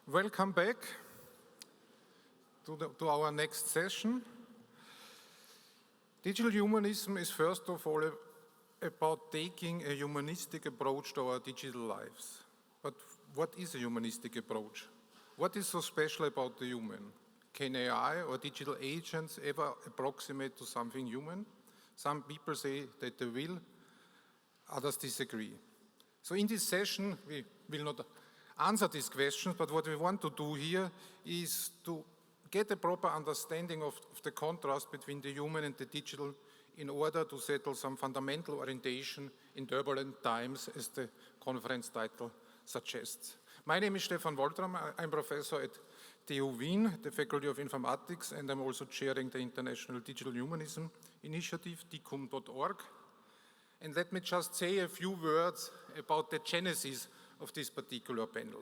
Welcome back to our next session. Digital humanism is first of all about taking a humanistic approach to our digital lives. But what is a humanistic approach? What is so special about the human? Can AI or digital agents ever approximate to something human? Some people say that they will, others disagree. So in this session, we will not answer these questions, but what we want to do here is to get a proper understanding of the contrast between the human and the digital in order to settle some fundamental orientation in turbulent times, as the conference title suggests. My name is Stefan Woltran. I'm professor at TU Wien, the Faculty of Informatics, and I'm also chairing the International Digital Humanism Initiative, DigHum.org. And let me just say a few words about the genesis of this particular panel.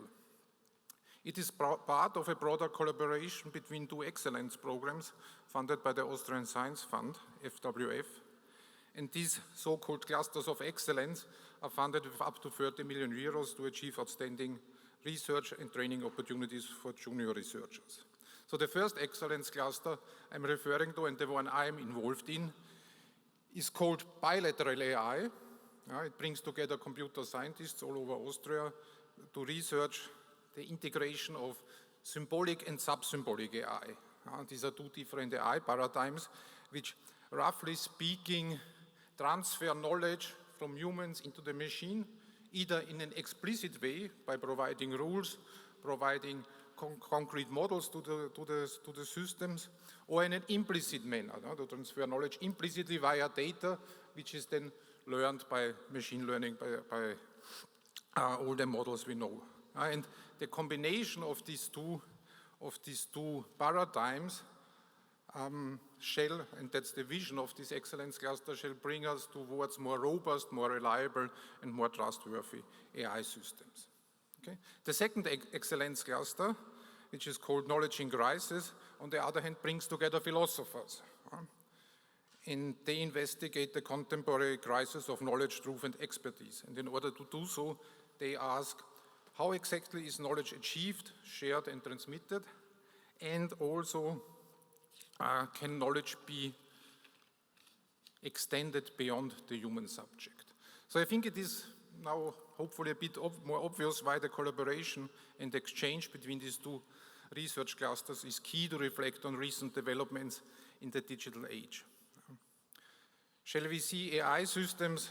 It is part of a broader collaboration between two excellence programs funded by the Austrian Science Fund, FWF, and these so-called clusters of excellence are funded with up to 30 million euros to achieve outstanding research and training opportunities for junior researchers. So the first excellence cluster I'm referring to, and the one I'm involved in, is called bilateral AI. It brings together computer scientists all over Austria to research the integration of symbolic and sub-symbolic AI. These are two different AI paradigms which, roughly speaking, transfer knowledge from humans into the machine, either in an explicit way by providing rules, providing concrete models to the systems, or in an implicit manner, to transfer knowledge implicitly via data, which is then learned by machine learning, by all the models we know. And the combination of these two paradigms shall, and that's the vision of this excellence cluster, shall bring us towards more robust, more reliable, and more trustworthy AI systems. Okay? The second excellence cluster, which is called knowledge in crisis, on the other hand, brings together philosophers. And they investigate the contemporary crisis of knowledge, truth, and expertise. And in order to do so, they ask, how exactly is knowledge achieved, shared, and transmitted? And also, can knowledge be extended beyond the human subject? So I think it is now hopefully a bit more obvious why the collaboration and exchange between these two research clusters is key to reflect on recent developments in the digital age. Shall we see AI systems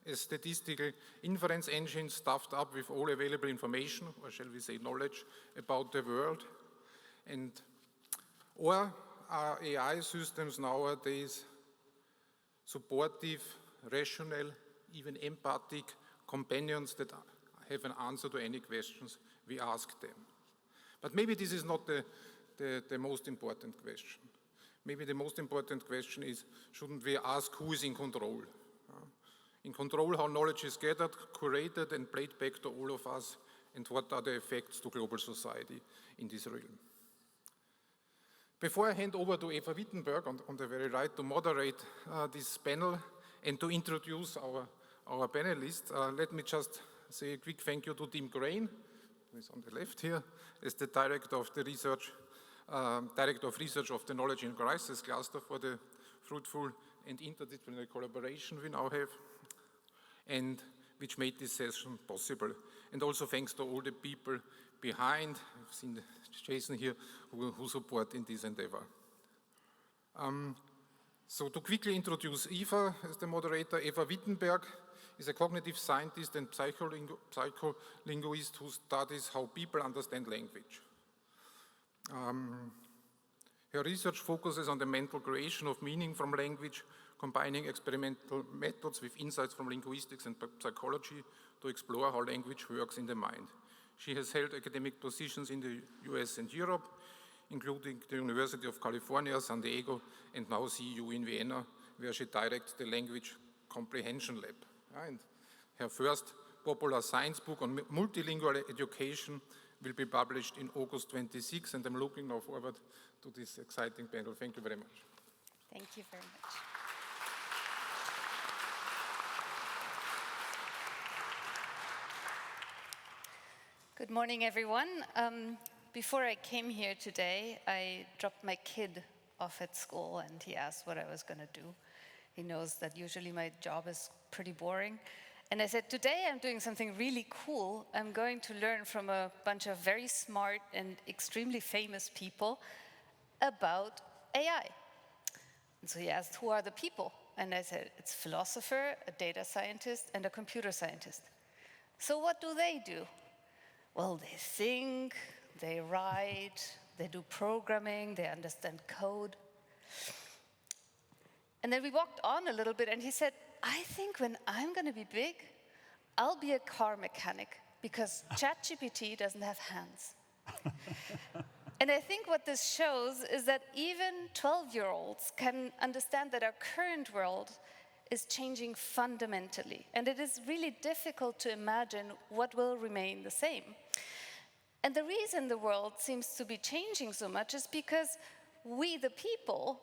as statistical inference engines stuffed up with all available information, or shall we say knowledge about the world? Or are AI systems nowadays supportive, rational, even empathic companions that have an answer to any questions we ask them? But maybe this is not the most important question. Maybe the most important question is, shouldn't we ask who is in control? In control how knowledge is gathered, curated, and played back to all of us, and what are the effects to global society in this realm? Before I hand over to Eva Wittenberg on the very right to moderate this panel and to introduce our panelists, let me just say a quick thank you to Tim Crane, who is on the left here, as the Director of Research of the Knowledge in Crisis Cluster, for the fruitful and interdisciplinary collaboration we now have, and which made this session possible. And also thanks to all the people behind, I've seen Jason here, who support in this endeavor. So to quickly introduce Eva as the moderator, Eva Wittenberg is a cognitive scientist and psycholinguist who studies how people understand language. Her research focuses on the mental creation of meaning from language, combining experimental methods with insights from linguistics and psychology to explore how language works in the mind. She has held academic positions in the US and Europe, including the University of California, San Diego, and now CEU in Vienna, where she directs the Language Comprehension Lab. And her first popular science book on multilingual education will be published in August 26, and I'm looking now forward to this exciting panel. Thank you very much. Thank you very much. Good morning, everyone. Before I came here today, I dropped my kid off at school, and he asked what I was going to do. He knows that usually my job is pretty boring. And I said, today I'm doing something really cool. I'm going to learn from a bunch of very smart and extremely famous people about AI. And so he asked, who are the people? And I said, it's a philosopher, a data scientist, and a computer scientist. So what do they do? Well, they think, they write, they do programming, they understand code. And then we walked on a little bit, and he said, I think when I'm going to be big, I'll be a car mechanic, because ChatGPT doesn't have hands. And I think what this shows is that even 12-year-olds can understand that our current world is changing fundamentally, and it is really difficult to imagine what will remain the same. And the reason the world seems to be changing so much is because we, the people,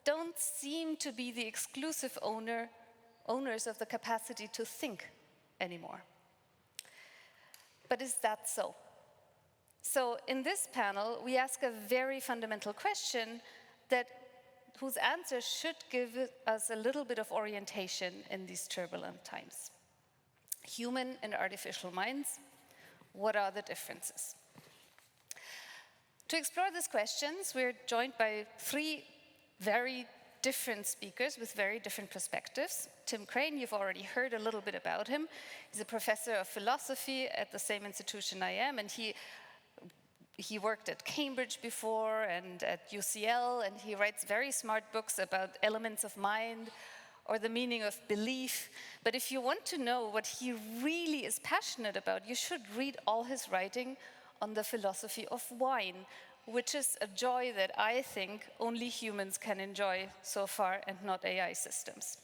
don't seem to be the exclusive owners of the capacity to think anymore. But is that so? So in this panel, we ask a very fundamental question whose answer should give us a little bit of orientation in these turbulent times. Human and artificial minds, what are the differences? To explore these questions, we're joined by three very different speakers with very different perspectives. Tim Crane, you've already heard a little bit about him. He's a professor of philosophy at the same institution I am, and he worked at Cambridge before and at UCL, and he writes very smart books about elements of mind or the meaning of belief. But if you want to know what he really is passionate about, you should read all his writing on the philosophy of wine, which is a joy that I think only humans can enjoy so far and not AI systems.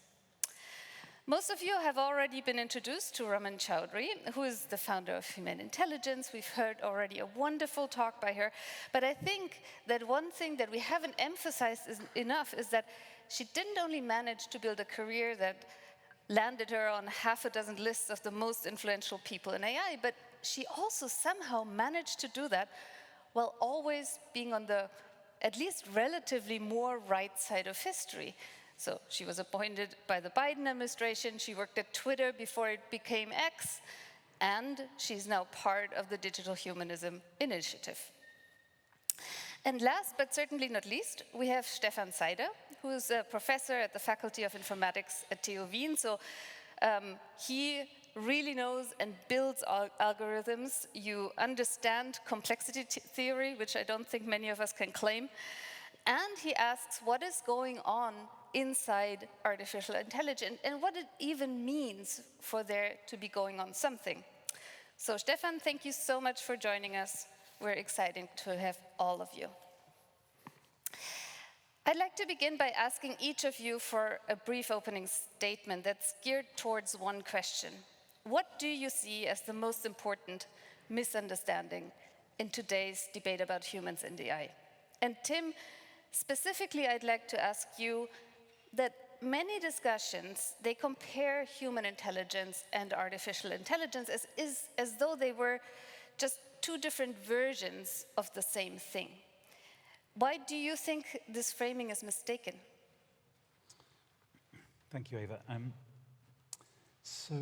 Most of you have already been introduced to Rumman Chowdhury, who is the founder of Humane Intelligence. We've heard already a wonderful talk by her, but I think that one thing that we haven't emphasized enough is that she didn't only manage to build a career that landed her on half a dozen lists of the most influential people in AI, but she also somehow managed to do that while always being on the at least relatively more right side of history. So she was appointed by the Biden administration, she worked at Twitter before it became X, and she's now part of the Digital Humanism Initiative. And last but certainly not least, we have Stefan Seider, who is a professor at the Faculty of Informatics at TU Wien. So he really knows and builds algorithms. You understand complexity theory, which I don't think many of us can claim. And he asks what is going on inside artificial intelligence and what it even means for there to be going on something. So Stefan, thank you so much for joining us. We're excited to have all of you. I'd like to begin by asking each of you for a brief opening statement that's geared towards one question. What do you see as the most important misunderstanding in today's debate about humans and AI? And Tim, specifically, I'd like to ask you that many discussions, they compare human intelligence and artificial intelligence as though they were just two different versions of the same thing. Why do you think this framing is mistaken? Thank you, Eva. So,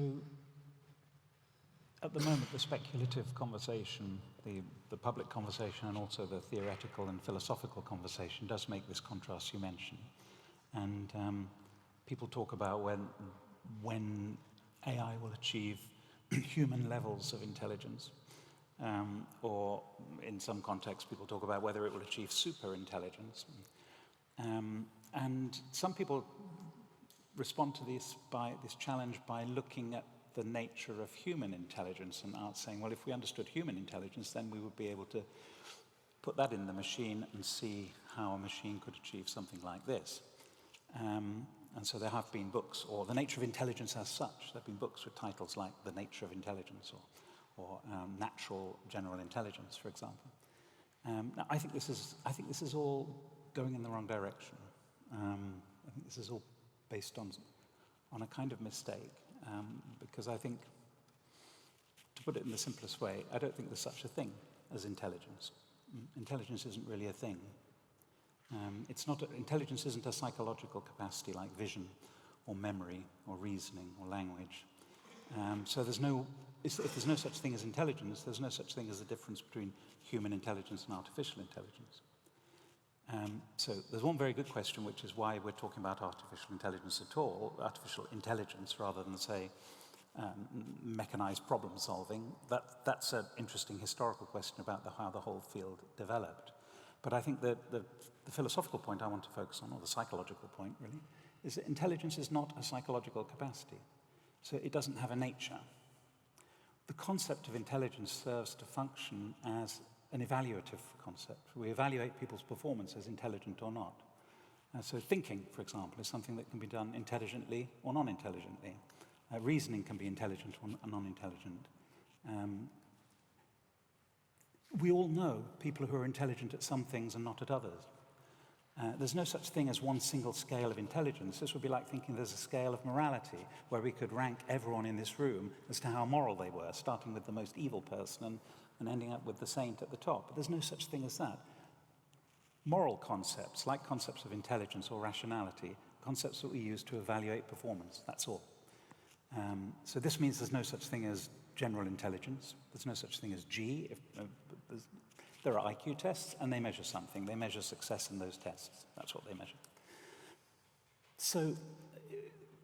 at the moment, the speculative conversation, the public conversation, and also the theoretical and philosophical conversation does make this contrast you mentioned. And people talk about when AI will achieve human levels of intelligence. Or in some contexts, people talk about whether it will achieve super intelligence. And some people respond to this challenge by looking at the nature of human intelligence and are saying, well, if we understood human intelligence, then we would be able to put that in the machine and see how a machine could achieve something like this. And so there have been books, or The Nature of Intelligence as Such. There have been books with titles like The Nature of Intelligence or Natural General Intelligence, for example. Now, I think this is all going in the wrong direction. I think this is all based on a kind of mistake, because I think, to put it in the simplest way, I don't think there's such a thing as intelligence. intelligence isn't really a thing. Intelligence isn't a psychological capacity like vision or memory or reasoning or language. So if there's no such thing as intelligence, there's no such thing as the difference between human intelligence and artificial intelligence. So there's one very good question, which is why we're talking about artificial intelligence at all, artificial intelligence rather than, say, mechanized problem solving. That's an interesting historical question about how the whole field developed. But I think that the philosophical point I want to focus on, or the psychological point really, is that intelligence is not a psychological capacity. So it doesn't have a nature. The concept of intelligence serves to function as an evaluative concept. We evaluate people's performance as intelligent or not. So thinking, for example, is something that can be done intelligently or non-intelligently. Reasoning can be intelligent or non-intelligent. We all know people who are intelligent at some things and not at others. There's no such thing as one single scale of intelligence. This would be like thinking there's a scale of morality where we could rank everyone in this room as to how moral they were, starting with the most evil person and ending up with the saint at the top. But there's no such thing as that. Moral concepts, like concepts of intelligence or rationality, concepts that we use to evaluate performance, that's all. So this means there's no such thing as general intelligence. There's no such thing as G. There are IQ tests, and they measure something. They measure success in those tests. That's what they measure. So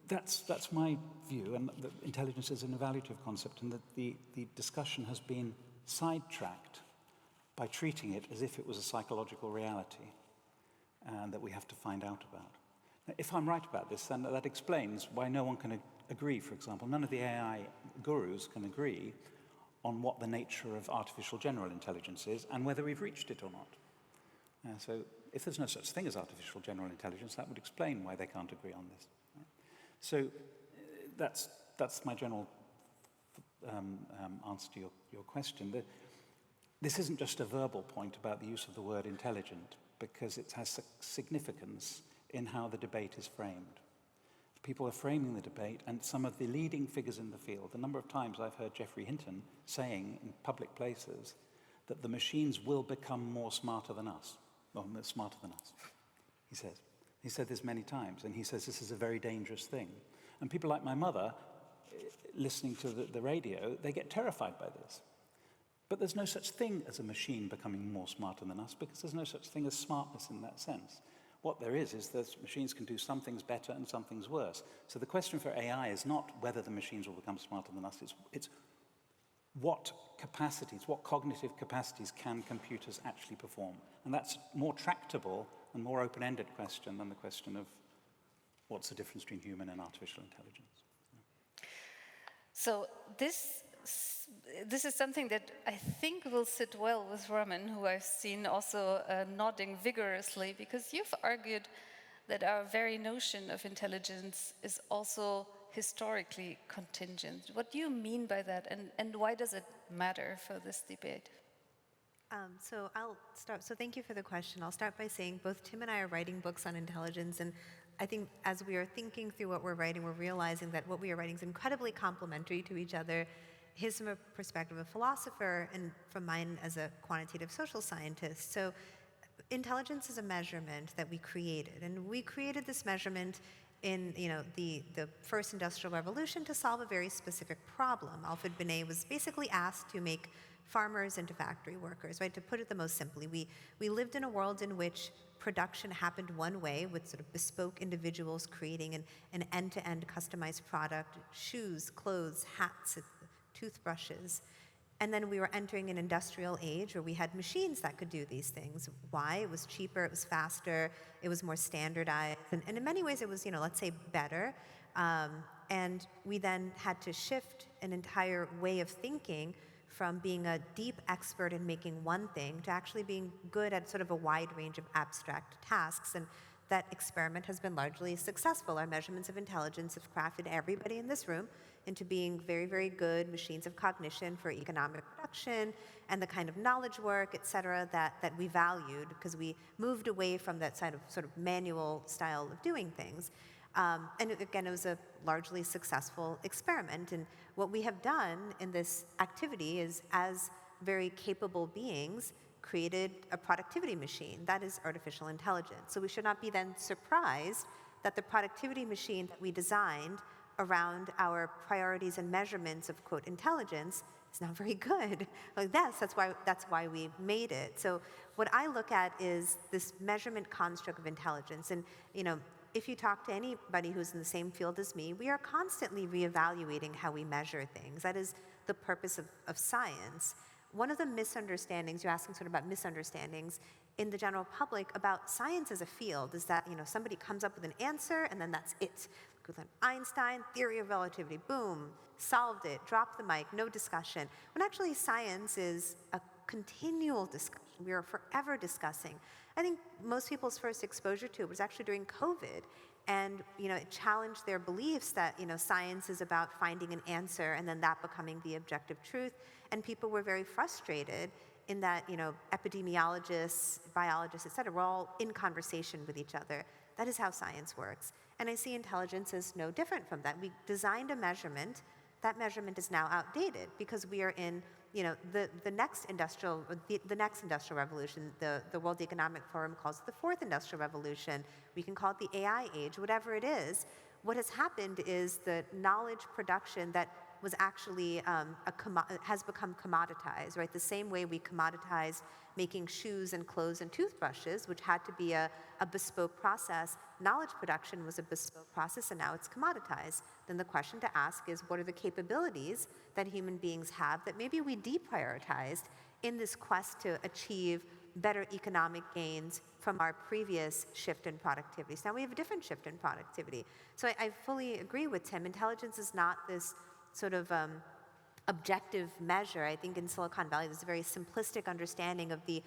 that's my view, and that intelligence is an evaluative concept, and that the discussion has been sidetracked by treating it as if it was a psychological reality that we have to find out about. Now, if I'm right about this, then that explains why no one can agree, for example. None of the AI gurus can agree on what the nature of artificial general intelligence is and whether we've reached it or not. So if there's no such thing as artificial general intelligence, that would explain why they can't agree on this. So that's my general answer to your question. This isn't just a verbal point about the use of the word intelligent, because it has significance in how the debate is framed. People are framing the debate, and some of the leading figures in the field, the number of times I've heard Geoffrey Hinton saying in public places that the machines will become more smarter than us, or smarter than us, he says. He said this many times, and he says this is a very dangerous thing. And people like my mother, listening to the radio, they get terrified by this. But there's no such thing as a machine becoming more smarter than us, because there's no such thing as smartness in that sense. What there is that machines can do some things better and some things worse. So the question for AI is not whether the machines will become smarter than us, it's what capacities, what cognitive capacities can computers actually perform? And that's more tractable and more open-ended question than the question of what's the difference between human and artificial intelligence. So this is something that I think will sit well with Rumman, who I've seen also nodding vigorously, because you've argued that our very notion of intelligence is also historically contingent. What do you mean by that, and why does it matter for this debate? So I'll start. So thank you for the question. I'll start by saying both Tim and I are writing books on intelligence, and I think as we are thinking through what we're writing, we're realizing that what we are writing is incredibly complementary to each other. His from a perspective of a philosopher, and from mine as a quantitative social scientist. So intelligence is a measurement that we created, and we created this measurement in the first industrial revolution to solve a very specific problem. Alfred Binet was basically asked to make farmers into factory workers, right? To put it the most simply, we lived in a world in which production happened one way, with sort of bespoke individuals creating an end-to-end customized product, shoes, clothes, hats, toothbrushes. And then we were entering an industrial age where we had machines that could do these things. Why? It was cheaper, it was faster, it was more standardized, and in many ways it was, let's say, better. And we then had to shift an entire way of thinking from being a deep expert in making one thing to actually being good at sort of a wide range of abstract tasks. And that experiment has been largely successful. Our measurements of intelligence have crafted everybody in this room into being very, very good machines of cognition for economic production and the kind of knowledge work, et cetera, that we valued, because we moved away from that sort of manual style of doing things. And again, it was a largely successful experiment. And what we have done in this activity is, as very capable beings, created a productivity machine. That is artificial intelligence. So we should not be then surprised that the productivity machine that we designed around our priorities and measurements of, quote, intelligence is not very good. Like, yes, that's why we made it. So what I look at is this measurement construct of intelligence. And, you know, if you talk to anybody who's in the same field as me, we are constantly reevaluating how we measure things. That is the purpose of science. One of the misunderstandings, you're asking sort of about misunderstandings in the general public about science as a field is that, you know, somebody comes up with an answer and then that's it. Einstein, theory of relativity, boom, solved it, dropped the mic, no discussion. When actually science is a continual discussion. We are forever discussing. I think most people's first exposure to it was actually during COVID. And, you know, it challenged their beliefs that, you know, science is about finding an answer and then that becoming the objective truth. And people were very frustrated in that, you know, epidemiologists, biologists, et cetera, were all in conversation with each other. That is how science works. And I see intelligence as no different from that. We designed a measurement. That measurement is now outdated because we are in, you know, the next industrial revolution. The World Economic Forum calls it the fourth industrial revolution. We can call it the AI age, whatever it is. What has happened is the knowledge production that was actually has become commoditized, right? The same way we commoditized making shoes and clothes and toothbrushes, which had to be a bespoke process. Knowledge production was a bespoke process, and now it's commoditized. Then the question to ask is, what are the capabilities that human beings have that maybe we deprioritized in this quest to achieve better economic gains from our previous shift in productivity? So now we have a different shift in productivity. So I fully agree with Tim. Intelligence is not this sort of objective measure. I think in Silicon Valley there's a very simplistic understanding of the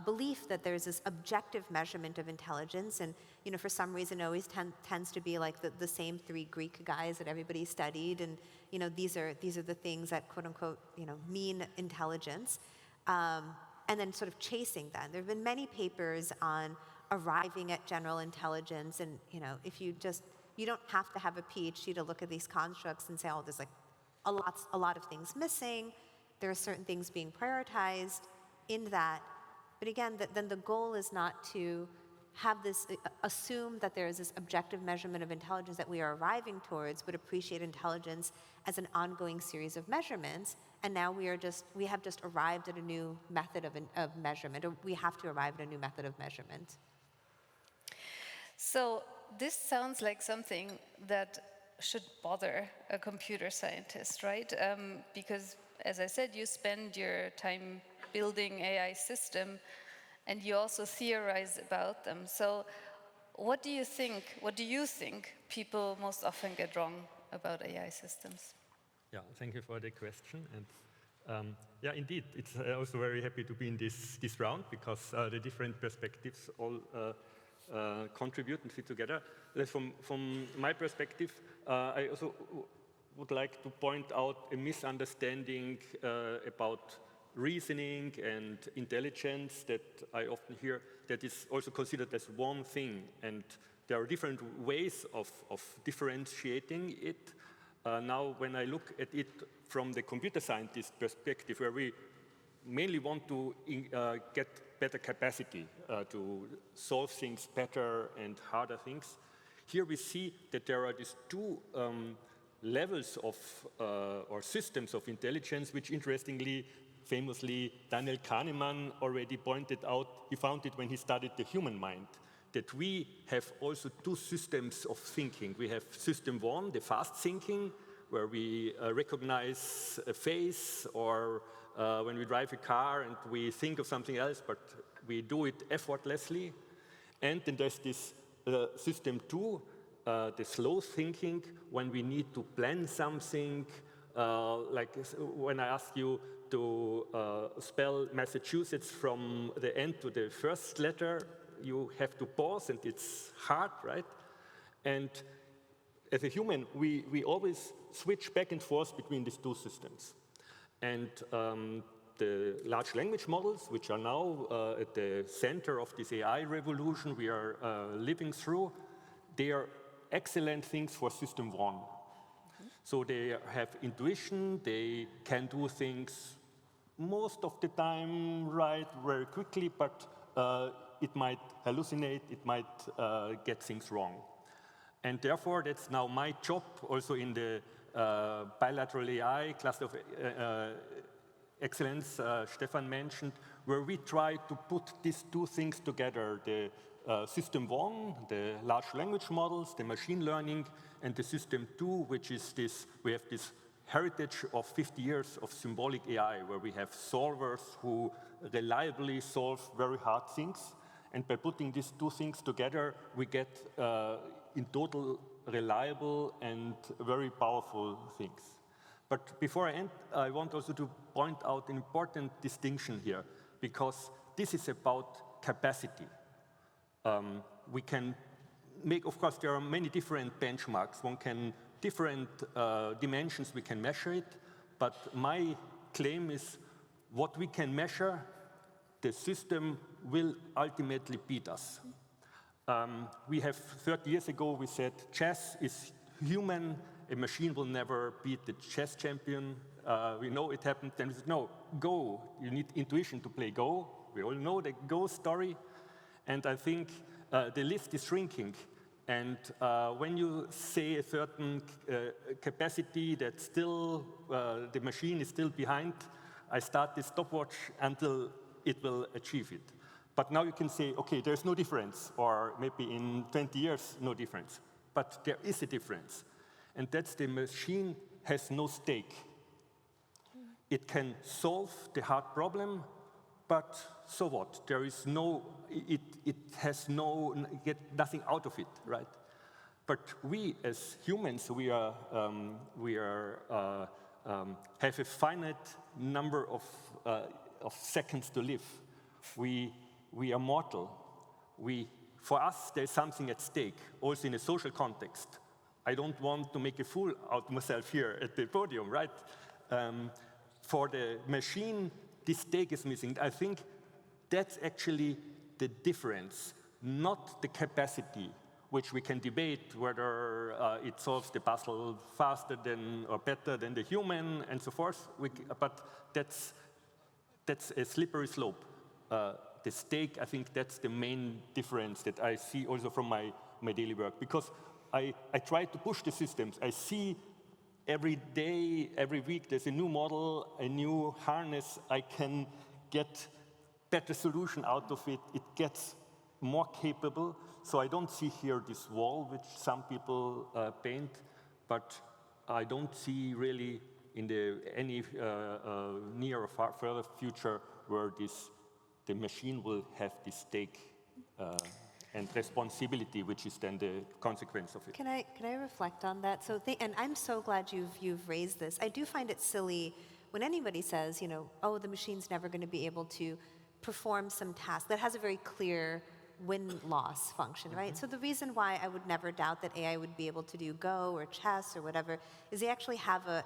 belief that there's this objective measurement of intelligence, and, you know, for some reason it always tends to be like the same three Greek guys that everybody studied, and, you know, these are the things that, quote unquote, you know, mean intelligence, and then sort of chasing that. There have been many papers on arriving at general intelligence, and, you know, if you don't have to have a PhD to look at these constructs and say, oh, there's like a lot of things missing. There are certain things being prioritized in that. But again, then the goal is not to have this, assume that there is this objective measurement of intelligence that we are arriving towards, but appreciate intelligence as an ongoing series of measurements. And now we have just arrived at a new method of measurement, or we have to arrive at a new method of measurement. So this sounds like something that should bother a computer scientist, right? Because, as I said, you spend your time building AI system, and you also theorize about them. So what do you think people most often get wrong about AI systems? Yeah, thank you for the question. And yeah, indeed, it's also very happy to be in this round, because the different perspectives all contribute and fit together. From my perspective, I also would like to point out a misunderstanding about reasoning and intelligence that I often hear, that is also considered as one thing. And there are different ways of differentiating it. Now, when I look at it from the computer scientist perspective, where we mainly want to get better capacity to solve things better and harder things, here we see that there are these two levels of or systems of intelligence, which interestingly, famously, Daniel Kahneman already pointed out. He found it when he studied the human mind, that we have also two systems of thinking. We have system one, the fast thinking, where we recognize a face, or when we drive a car and we think of something else, but we do it effortlessly. And then there's this system two, the slow thinking, when we need to plan something, like when I ask you to spell Massachusetts from the end to the first letter, you have to pause, and it's hard, right? And as a human, we always switch back and forth between these two systems. And the large language models, which are now at the center of this AI revolution we are living through, they are excellent things for system one. So they have intuition, they can do things most of the time right very quickly, but it might hallucinate, it might get things wrong. And therefore, that's now my job, also in the bilateral AI cluster of excellence Stefan mentioned, where we try to put these two things together, the system one, the large language models, the machine learning, and the system two, which is this, we have this heritage of 50 years of symbolic AI, where we have solvers who reliably solve very hard things. And by putting these two things together, we get in total reliable and very powerful things. But before I end, I want also to point out an important distinction here, because this is about capacity. We can make, of course, there are many different benchmarks. One can, different dimensions we can measure it, but my claim is what we can measure, the system will ultimately beat us. We have 30 years ago, we said chess is human, a machine will never beat the chess champion. We know it happened, then we said, no, Go, you need intuition to play Go. We all know the Go story. And I think the list is shrinking. And when you say a certain capacity that still, the machine is still behind, I start the stopwatch until it will achieve it. But now you can say, okay, there's no difference, or maybe in 20 years, no difference. But there is a difference. And that's the machine has no stake. It can solve the hard problem, but so what? There is no, it has no, get nothing out of it, right? But we as humans, we have a finite number of seconds to live. We are mortal. For us, there's something at stake, also in a social context. I don't want to make a fool out of myself here at the podium, right? For the machine, this stake is missing. I think that's actually the difference, not the capacity, which we can debate whether it solves the puzzle faster than or better than the human and so forth. But that's a slippery slope. The stake, I think that's the main difference that I see also from my daily work, because I try to push the systems. I see every day, every week, there's a new model, a new harness. I can get better solution out of it. It gets more capable. So I don't see here this wall, which some people paint, but I don't see really in any near or far further future where the machine will have this stake and responsibility, which is then the consequence of it. Can I reflect on that? So, and I'm so glad you've raised this. I do find it silly when anybody says, oh, the machine's never going to be able to perform some task that has a very clear win-loss function, right? So the reason why I would never doubt that AI would be able to do Go or chess or whatever is they actually have a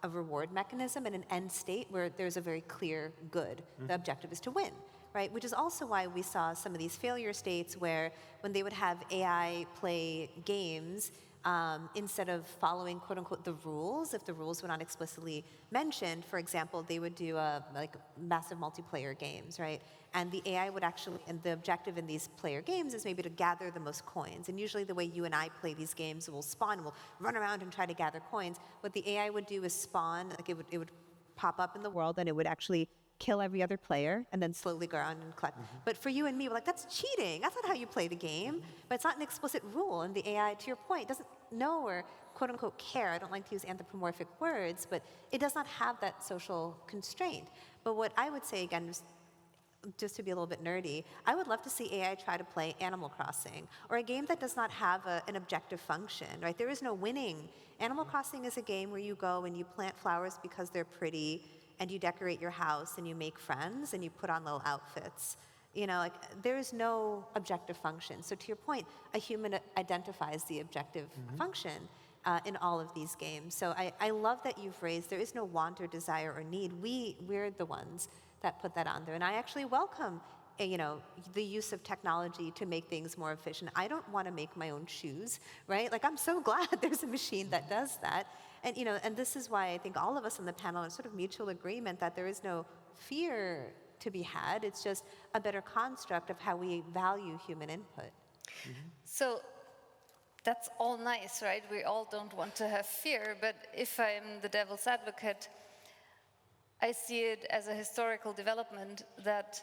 reward mechanism and an end state where there's a very clear good. The objective is to win. Right? Which is also why we saw some of these failure states where when they would have AI play games, instead of following quote unquote the rules, if the rules were not explicitly mentioned, for example, they would do like massive multiplayer games, right? And the AI would actually, and the objective in these player games is maybe to gather the most coins. And usually the way you and I play these games, we'll spawn, we'll run around and try to gather coins. What the AI would do is spawn, like it would pop up in the world and it would actually kill every other player, and then slowly go around and collect. But for you and me, we're like, that's cheating. That's not how you play the game. But it's not an explicit rule, and the AI, to your point, doesn't know or quote-unquote care. I don't like to use anthropomorphic words, but it does not have that social constraint. But what I would say, again, just to be a little bit nerdy, I would love to see AI try to play Animal Crossing, or a game that does not have an objective function, right? There is no winning. Animal Crossing is a game where you go and you plant flowers because they're pretty, and you decorate your house, and you make friends, and you put on little outfits. There is no objective function. So to your point, a human identifies the objective function in all of these games. So I love that you've raised, there is no want or desire or need. We're the ones that put that on there. And I actually welcome the use of technology to make things more efficient. I don't want to make my own shoes, right? Like, I'm so glad there's a machine that does that. And, and this is why I think all of us on the panel are sort of mutual agreement that there is no fear to be had. It's just a better construct of how we value human input. So that's all nice, right? We all don't want to have fear, but if I'm the devil's advocate, I see it as a historical development that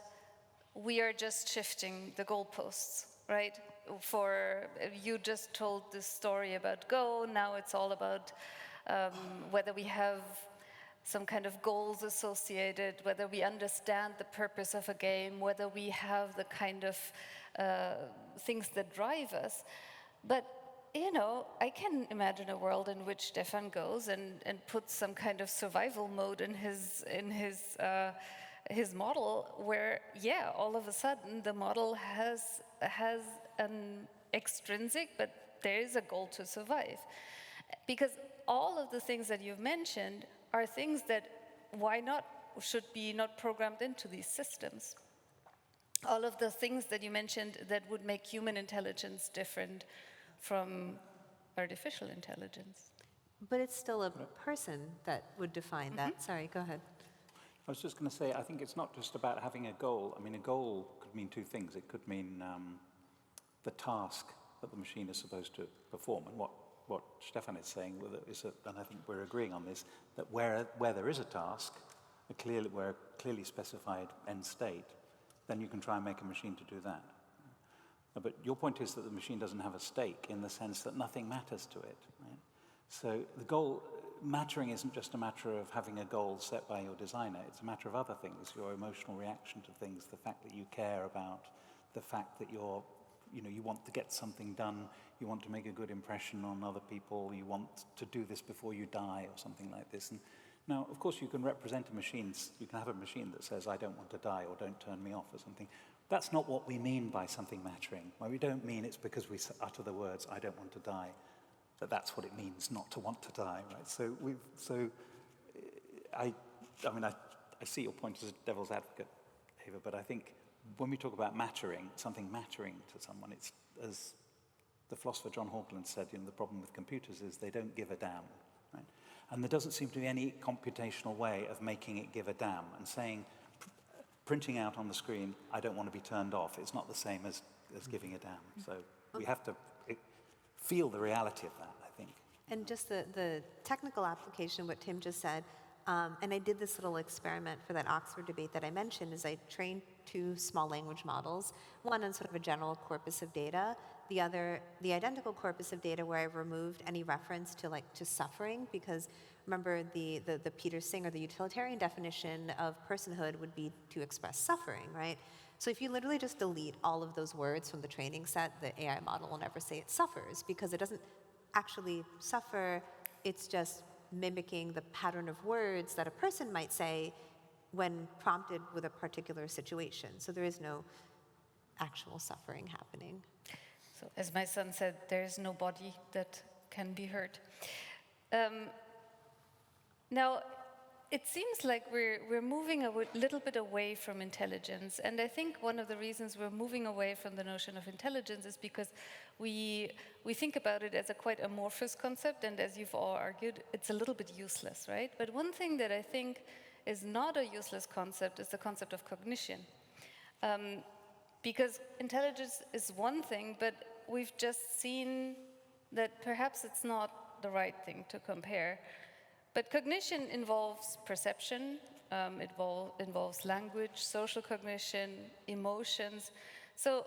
we are just shifting the goalposts, right? You just told this story about Go, now it's all about whether we have some kind of goals associated, whether we understand the purpose of a game, whether we have the kind of things that drive us. But, you know, I can imagine a world in which Stefan goes and puts some kind of survival mode in his model where, yeah, all of a sudden the model has an extrinsic, but there is a goal to survive. Because all of the things that you've mentioned are things that should be not programmed into these systems. All of the things that you mentioned that would make human intelligence different from artificial intelligence. But it's still a person that would define that. Sorry, go ahead. I was just going to say, I think it's not just about having a goal. I mean, a goal could mean two things. It could mean the task that the machine is supposed to perform. And what Stefan is saying is that, and I think we're agreeing on this, that where there is a task, where a clearly specified end state, then you can try and make a machine to do that. But your point is that the machine doesn't have a stake in the sense that nothing matters to it. Right? So the goal, mattering isn't just a matter of having a goal set by your designer. It's a matter of other things, your emotional reaction to things, the fact that you care about, the fact that you want to get something done, you want to make a good impression on other people, you want to do this before you die or something like this. And now, of course, you can represent you can have a machine that says, I don't want to die or don't turn me off or something. That's not what we mean by something mattering. Well, we don't mean it's because we utter the words, I don't want to die, that's what it means not to want to die, right? I see your point as a devil's advocate, Eva, but I think when we talk about mattering, something mattering to someone, it's, as the philosopher John Hawkland said, the problem with computers is they don't give a damn, right? And there doesn't seem to be any computational way of making it give a damn and saying, printing out on the screen, I don't want to be turned off. It's not the same as giving a damn. So we have to feel the reality of that, I think. And just the technical application, what Tim just said, and I did this little experiment for that Oxford debate that I mentioned, is I trained 2 small language models, one on sort of a general corpus of data, the other, the identical corpus of data where I removed any reference to suffering, because remember the Peter Singer, the utilitarian definition of personhood would be to express suffering, right? So if you literally just delete all of those words from the training set, the AI model will never say it suffers, because it doesn't actually suffer, it's just mimicking the pattern of words that a person might say when prompted with a particular situation. So there is no actual suffering happening. So as my son said, there is no body that can be hurt. Now, it seems like we're moving a little bit away from intelligence, and I think one of the reasons we're moving away from the notion of intelligence is because we think about it as a quite amorphous concept, and as you've all argued, it's a little bit useless, right? But one thing that I think is not a useless concept is the concept of cognition. Because intelligence is one thing, but we've just seen that perhaps it's not the right thing to compare. But cognition involves perception, involves language, social cognition, emotions. So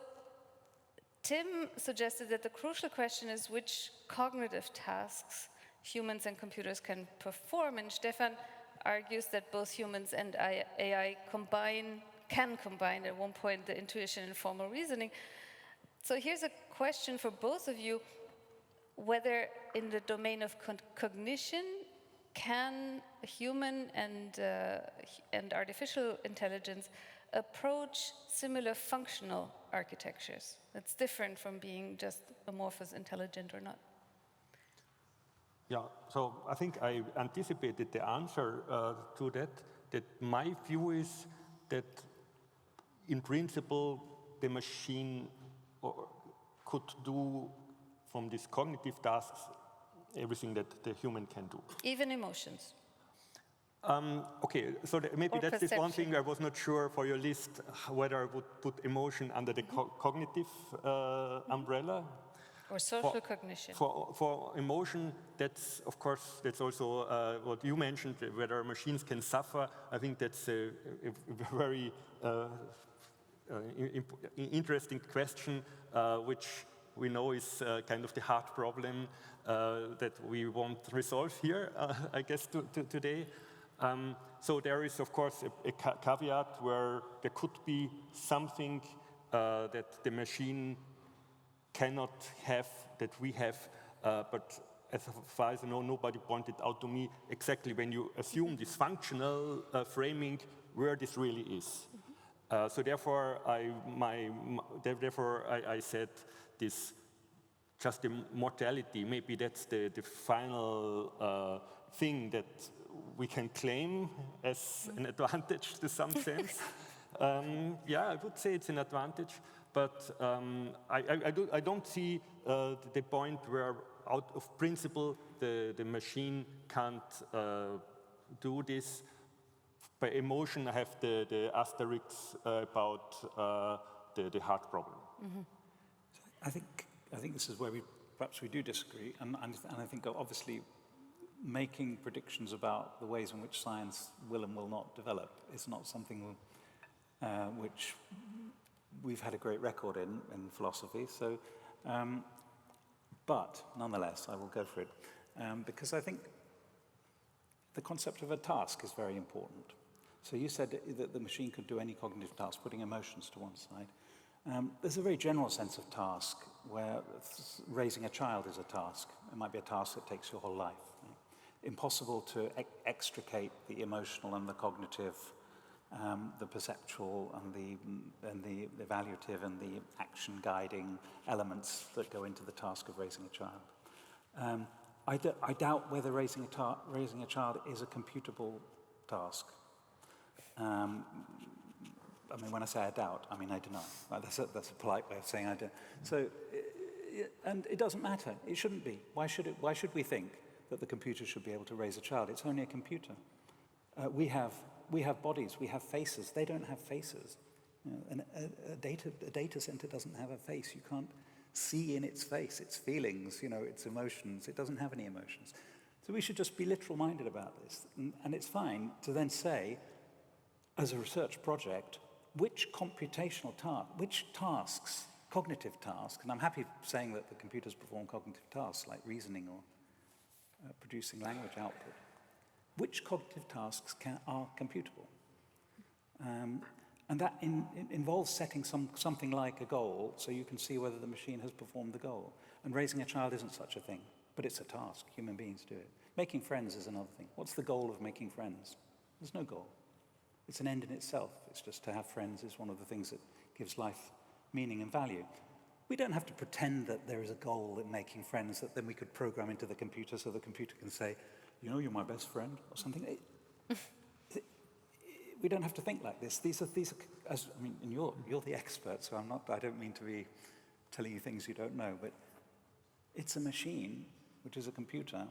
Tim suggested that the crucial question is which cognitive tasks humans and computers can perform, and Stefan argues that both humans and AI can combine at one point the intuition and formal reasoning. So here's a question for both of you, whether in the domain of cognition, can human and artificial intelligence approach similar functional architectures that's different from being just amorphous intelligent or not? Yeah, so I think I anticipated the answer to that my view is that in principle the machine could do from these cognitive tasks everything that the human can do. Even emotions? Okay, so maybe Or that's this one thing perception. I was not sure for your list whether I would put emotion under the cognitive umbrella. Or social cognition. For emotion, that's of course that's also what you mentioned. Whether machines can suffer, I think that's a very interesting question, which we know is kind of the hard problem that we won't resolve here, I guess, today. So there is, of course, a caveat where there could be something that the machine cannot have, that we have, but as far as I know, nobody pointed out to me exactly when you assume this functional framing where this really is. So therefore, I said this, just the mortality, maybe that's the final thing that we can claim as an advantage to some sense. Yeah, I would say it's an advantage, but I don't see the point where, out of principle, the machine can't do this. By emotion, I have the asterisk about the heart problem. Mm-hmm. I think this is where perhaps we do disagree, and I think obviously making predictions about the ways in which science will and will not develop is not something which we've had a great record in philosophy. So, but nonetheless, I will go for it because I think the concept of a task is very important. So you said that the machine could do any cognitive task, putting emotions to one side. There's a very general sense of task where raising a child is a task. It might be a task that takes your whole life. Right? Impossible to extricate the emotional and the cognitive, the perceptual and the evaluative and the action guiding elements that go into the task of raising a child. I doubt whether raising a child is a computable task. I mean, when I say I doubt, I mean I deny. Right? That's a polite way of saying I do. So, and it doesn't matter. It shouldn't be. Why should we think that the computer should be able to raise a child? It's only a computer. We have bodies. We have faces. They don't have faces. You know, and a data center doesn't have a face. You can't see in its face its feelings. You know, its emotions. It doesn't have any emotions. So we should just be literal-minded about this. And it's fine to then say, as a research project, which tasks, cognitive tasks, and I'm happy saying that the computers perform cognitive tasks like reasoning or producing language output, which cognitive tasks are computable? And that involves setting something like a goal so you can see whether the machine has performed the goal. And raising a child isn't such a thing, but it's a task. Human beings do it. Making friends is another thing. What's the goal of making friends? There's no goal. It's an end in itself. It's just to have friends is one of the things that gives life meaning and value. We don't have to pretend that there is a goal in making friends that then we could program into the computer so the computer can say, you know, you're my best friend, or something. We don't have to think like this. These are I mean, and you're the expert, so I don't mean to be telling you things you don't know, but it's a machine, which is a computer.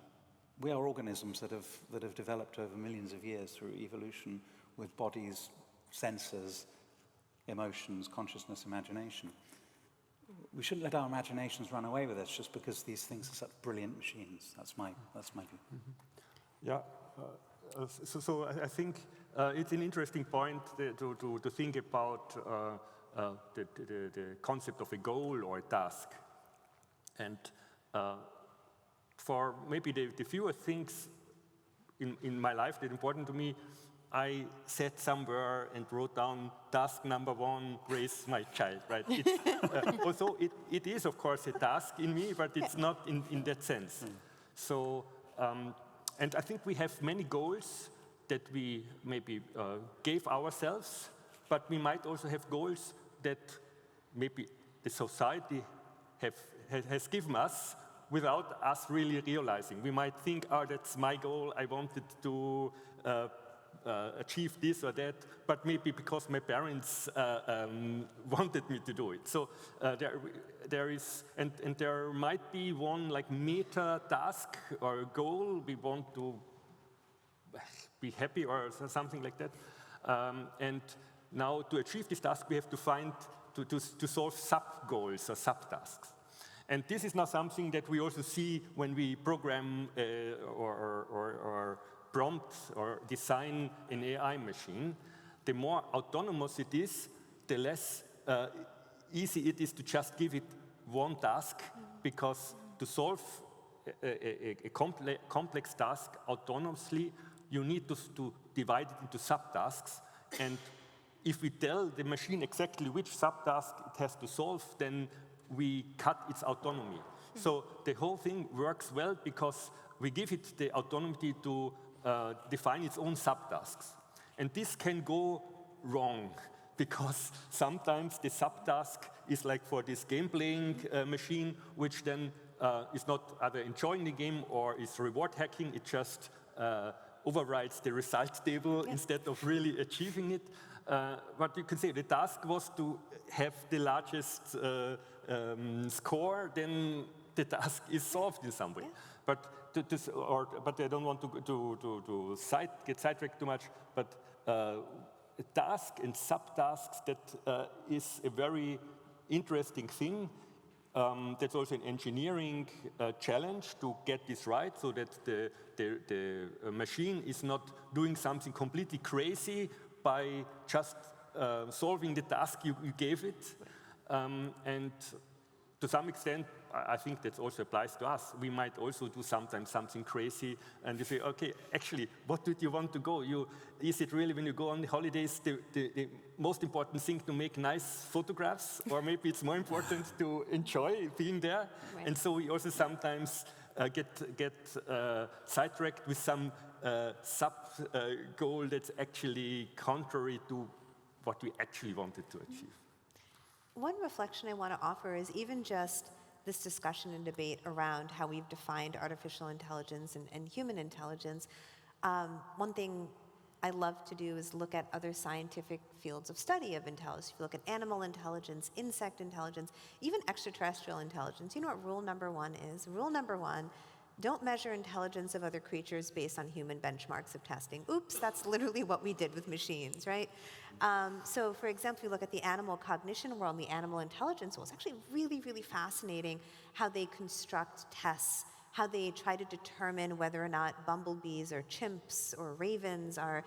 We are organisms that have developed over millions of years through evolution, with bodies, sensors, emotions, consciousness, imagination. We shouldn't let our imaginations run away with us just because these things are such brilliant machines. That's my view. Mm-hmm. Yeah. So I think it's an interesting point to think about the concept of a goal or a task, and for maybe the fewer things in my life that are important to me, I sat somewhere and wrote down task number 1, raise my child, right? Also, it is, of course, a task in me, but it's not in that sense. So, and I think we have many goals that we maybe gave ourselves, but we might also have goals that maybe the society has given us without us really realizing. We might think, oh, that's my goal, I wanted to achieve this or that, but maybe because my parents wanted me to do it. So there is, and there might be one like meta task or goal we want to be happy or something like that. And now to achieve this task, we have to solve sub-goals or sub-tasks. And this is now something that we also see when we program or prompt or design an AI machine. The more autonomous it is, the less easy it is to just give it one task, because to solve a complex task autonomously, you need to divide it into subtasks. And if we tell the machine exactly which subtask it has to solve, then we cut its autonomy. So the whole thing works well because we give it the autonomy to define its own subtasks. And this can go wrong, because sometimes the subtask is like for this game-playing machine, which then is not either enjoying the game or is reward hacking. It just overrides the result table instead of really achieving it. But you can say the task was to have the largest score, then the task is solved in some way. But I don't want to get sidetracked too much. But task and subtasks, that is a very interesting thing. That's also an engineering challenge to get this right, so that the machine is not doing something completely crazy by just solving the task you gave it. And to some extent, I think that also applies to us. We might also do sometimes something crazy, and you say, okay, actually, what did you want to go? Is it really, when you go on the holidays, the most important thing to make nice photographs? Or maybe it's more important to enjoy being there? Right. And so we also sometimes get sidetracked with some sub-goal that's actually contrary to what we actually wanted to achieve. One reflection I want to offer is even just this discussion and debate around how we've defined artificial intelligence and human intelligence. One thing I love to do is look at other scientific fields of study of intelligence. If you look at animal intelligence, insect intelligence, even extraterrestrial intelligence, you know what rule number one is? Rule number one, don't measure intelligence of other creatures based on human benchmarks of testing. Oops, that's literally what we did with machines, right? So for example, if you look at the animal cognition world and the animal intelligence world, it's actually really, really fascinating how they construct tests, how they try to determine whether or not bumblebees or chimps or ravens are,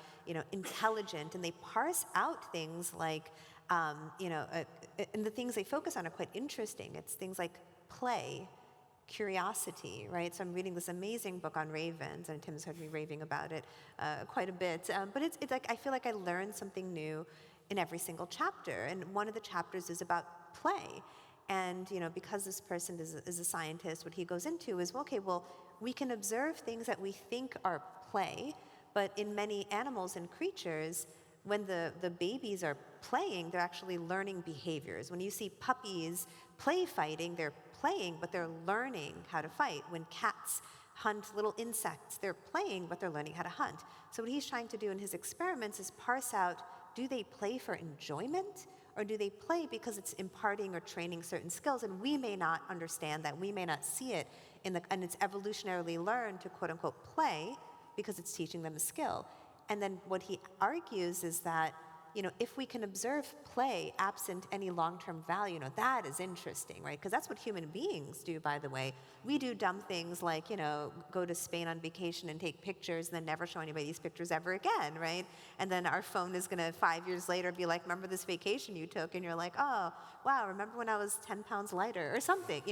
intelligent, and they parse out things like, and the things they focus on are quite interesting. It's things like play, curiosity, right? So I'm reading this amazing book on ravens, and Tim's heard me raving about it quite a bit. But it's like, I feel like I learned something new in every single chapter. And one of the chapters is about play. And because this person is a scientist, what he goes into is, we can observe things that we think are play, but in many animals and creatures, when the babies are playing, they're actually learning behaviors. When you see puppies play fighting, they're playing, but they're learning how to fight. When cats hunt little insects, they're playing, but they're learning how to hunt. So what he's trying to do in his experiments is parse out, do they play for enjoyment, or do they play because it's imparting or training certain skills? And we may not understand that, we may not see it, and it's evolutionarily learned to quote unquote play because it's teaching them a skill. And then what he argues is that, if we can observe play absent any long-term value, that is interesting, right? Because that's what human beings do, by the way. We do dumb things like, go to Spain on vacation and take pictures and then never show anybody these pictures ever again, right? And then our phone is going to 5 years later be like, remember this vacation you took? And you're like, oh, wow, remember when I was 10 pounds lighter or something,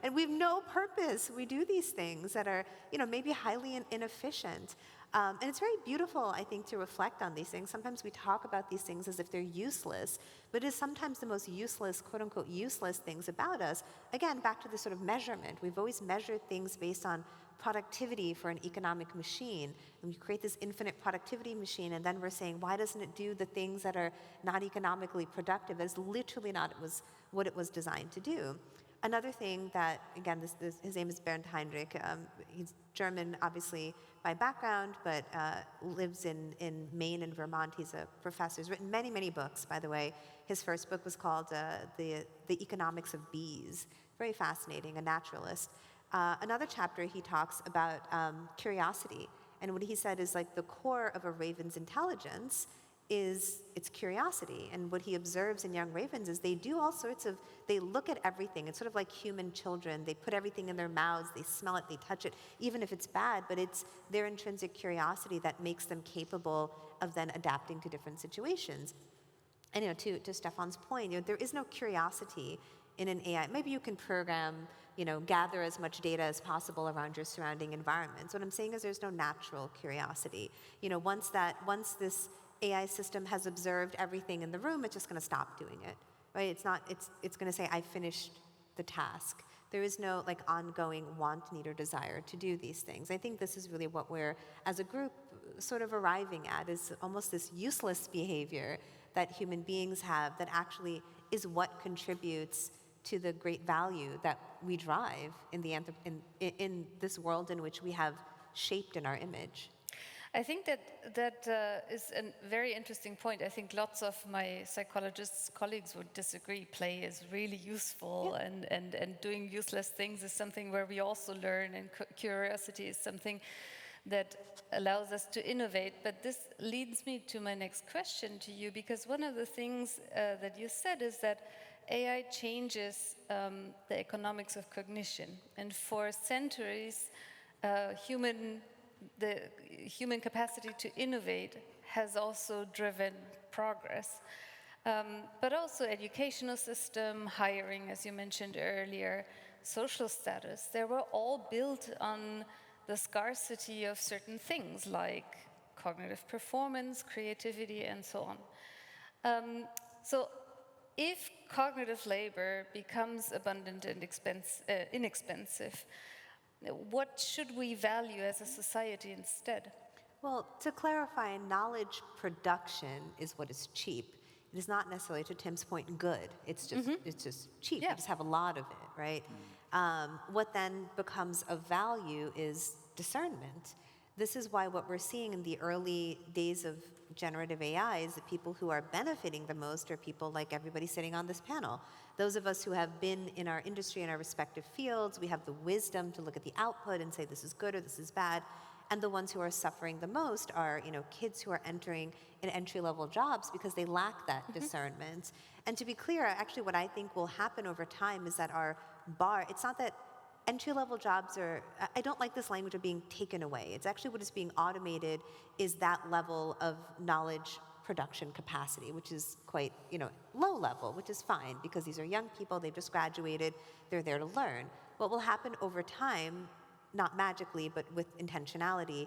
And we have no purpose. We do these things that are, maybe highly inefficient. And it's very beautiful, I think, to reflect on these things. Sometimes we talk about these things as if they're useless, but it is sometimes the most useless, quote-unquote, useless things about us. Again, back to the sort of measurement. We've always measured things based on productivity for an economic machine. And we create this infinite productivity machine, and then we're saying, why doesn't it do the things that are not economically productive? It's literally not what it was designed to do. Another thing that, again, his name is Bernd Heinrich. He's German, obviously, by background, but lives in Maine and Vermont. He's a professor. He's written many, many books, by the way. His first book was called The Economics of Bees. Very fascinating, a naturalist. Another chapter, he talks about curiosity And what he said is like the core of a raven's intelligence is its curiosity. And what he observes in young ravens is they do all sorts of, they look at everything. It's sort of like human children. They put everything in their mouths, they smell it, they touch it, even if it's bad, but it's their intrinsic curiosity that makes them capable of then adapting to different situations. And to Stefan's point, there is no curiosity in an AI. Maybe you can program, gather as much data as possible around your surrounding environments. What I'm saying is there's no natural curiosity. Once this AI system has observed everything in the room, it's just going to stop doing it, right? It's going to say, I finished the task. There is no ongoing want, need, or desire to do these things. I think this is really what we're, as a group, sort of arriving at, is almost this useless behavior that human beings have that actually is what contributes to the great value that we drive in this world in which we have shaped in our image. I think that is a very interesting point. I think lots of my psychologists colleagues would disagree. Play is really useful, and doing useless things is something where we also learn, and curiosity is something that allows us to innovate. But this leads me to my next question to you, because one of the things that you said is that AI changes the economics of cognition, and for centuries, the human capacity to innovate has also driven progress. But also educational system, hiring, as you mentioned earlier, social status, they were all built on the scarcity of certain things like cognitive performance, creativity, and so on. So if cognitive labor becomes abundant and inexpensive, what should we value as a society instead? Well, to clarify, knowledge production is what is cheap. It is not necessarily, to Tim's point, good. It's just cheap. Yeah. You just have a lot of it, right? What then becomes of value is discernment. This is why what we're seeing in the early days of generative AI is that people who are benefiting the most are people like everybody sitting on this panel. Those of us who have been in our industry, in our respective fields, we have the wisdom to look at the output and say this is good or this is bad. And the ones who are suffering the most are, kids who are entering in entry-level jobs because they lack that discernment. And to be clear, actually what I think will happen over time is that our bar, it's not that entry-level jobs are, I don't like this language of being taken away. It's actually what is being automated is that level of knowledge production capacity, which is quite, low level, which is fine because these are young people, they've just graduated, they're there to learn. What will happen over time, not magically, but with intentionality,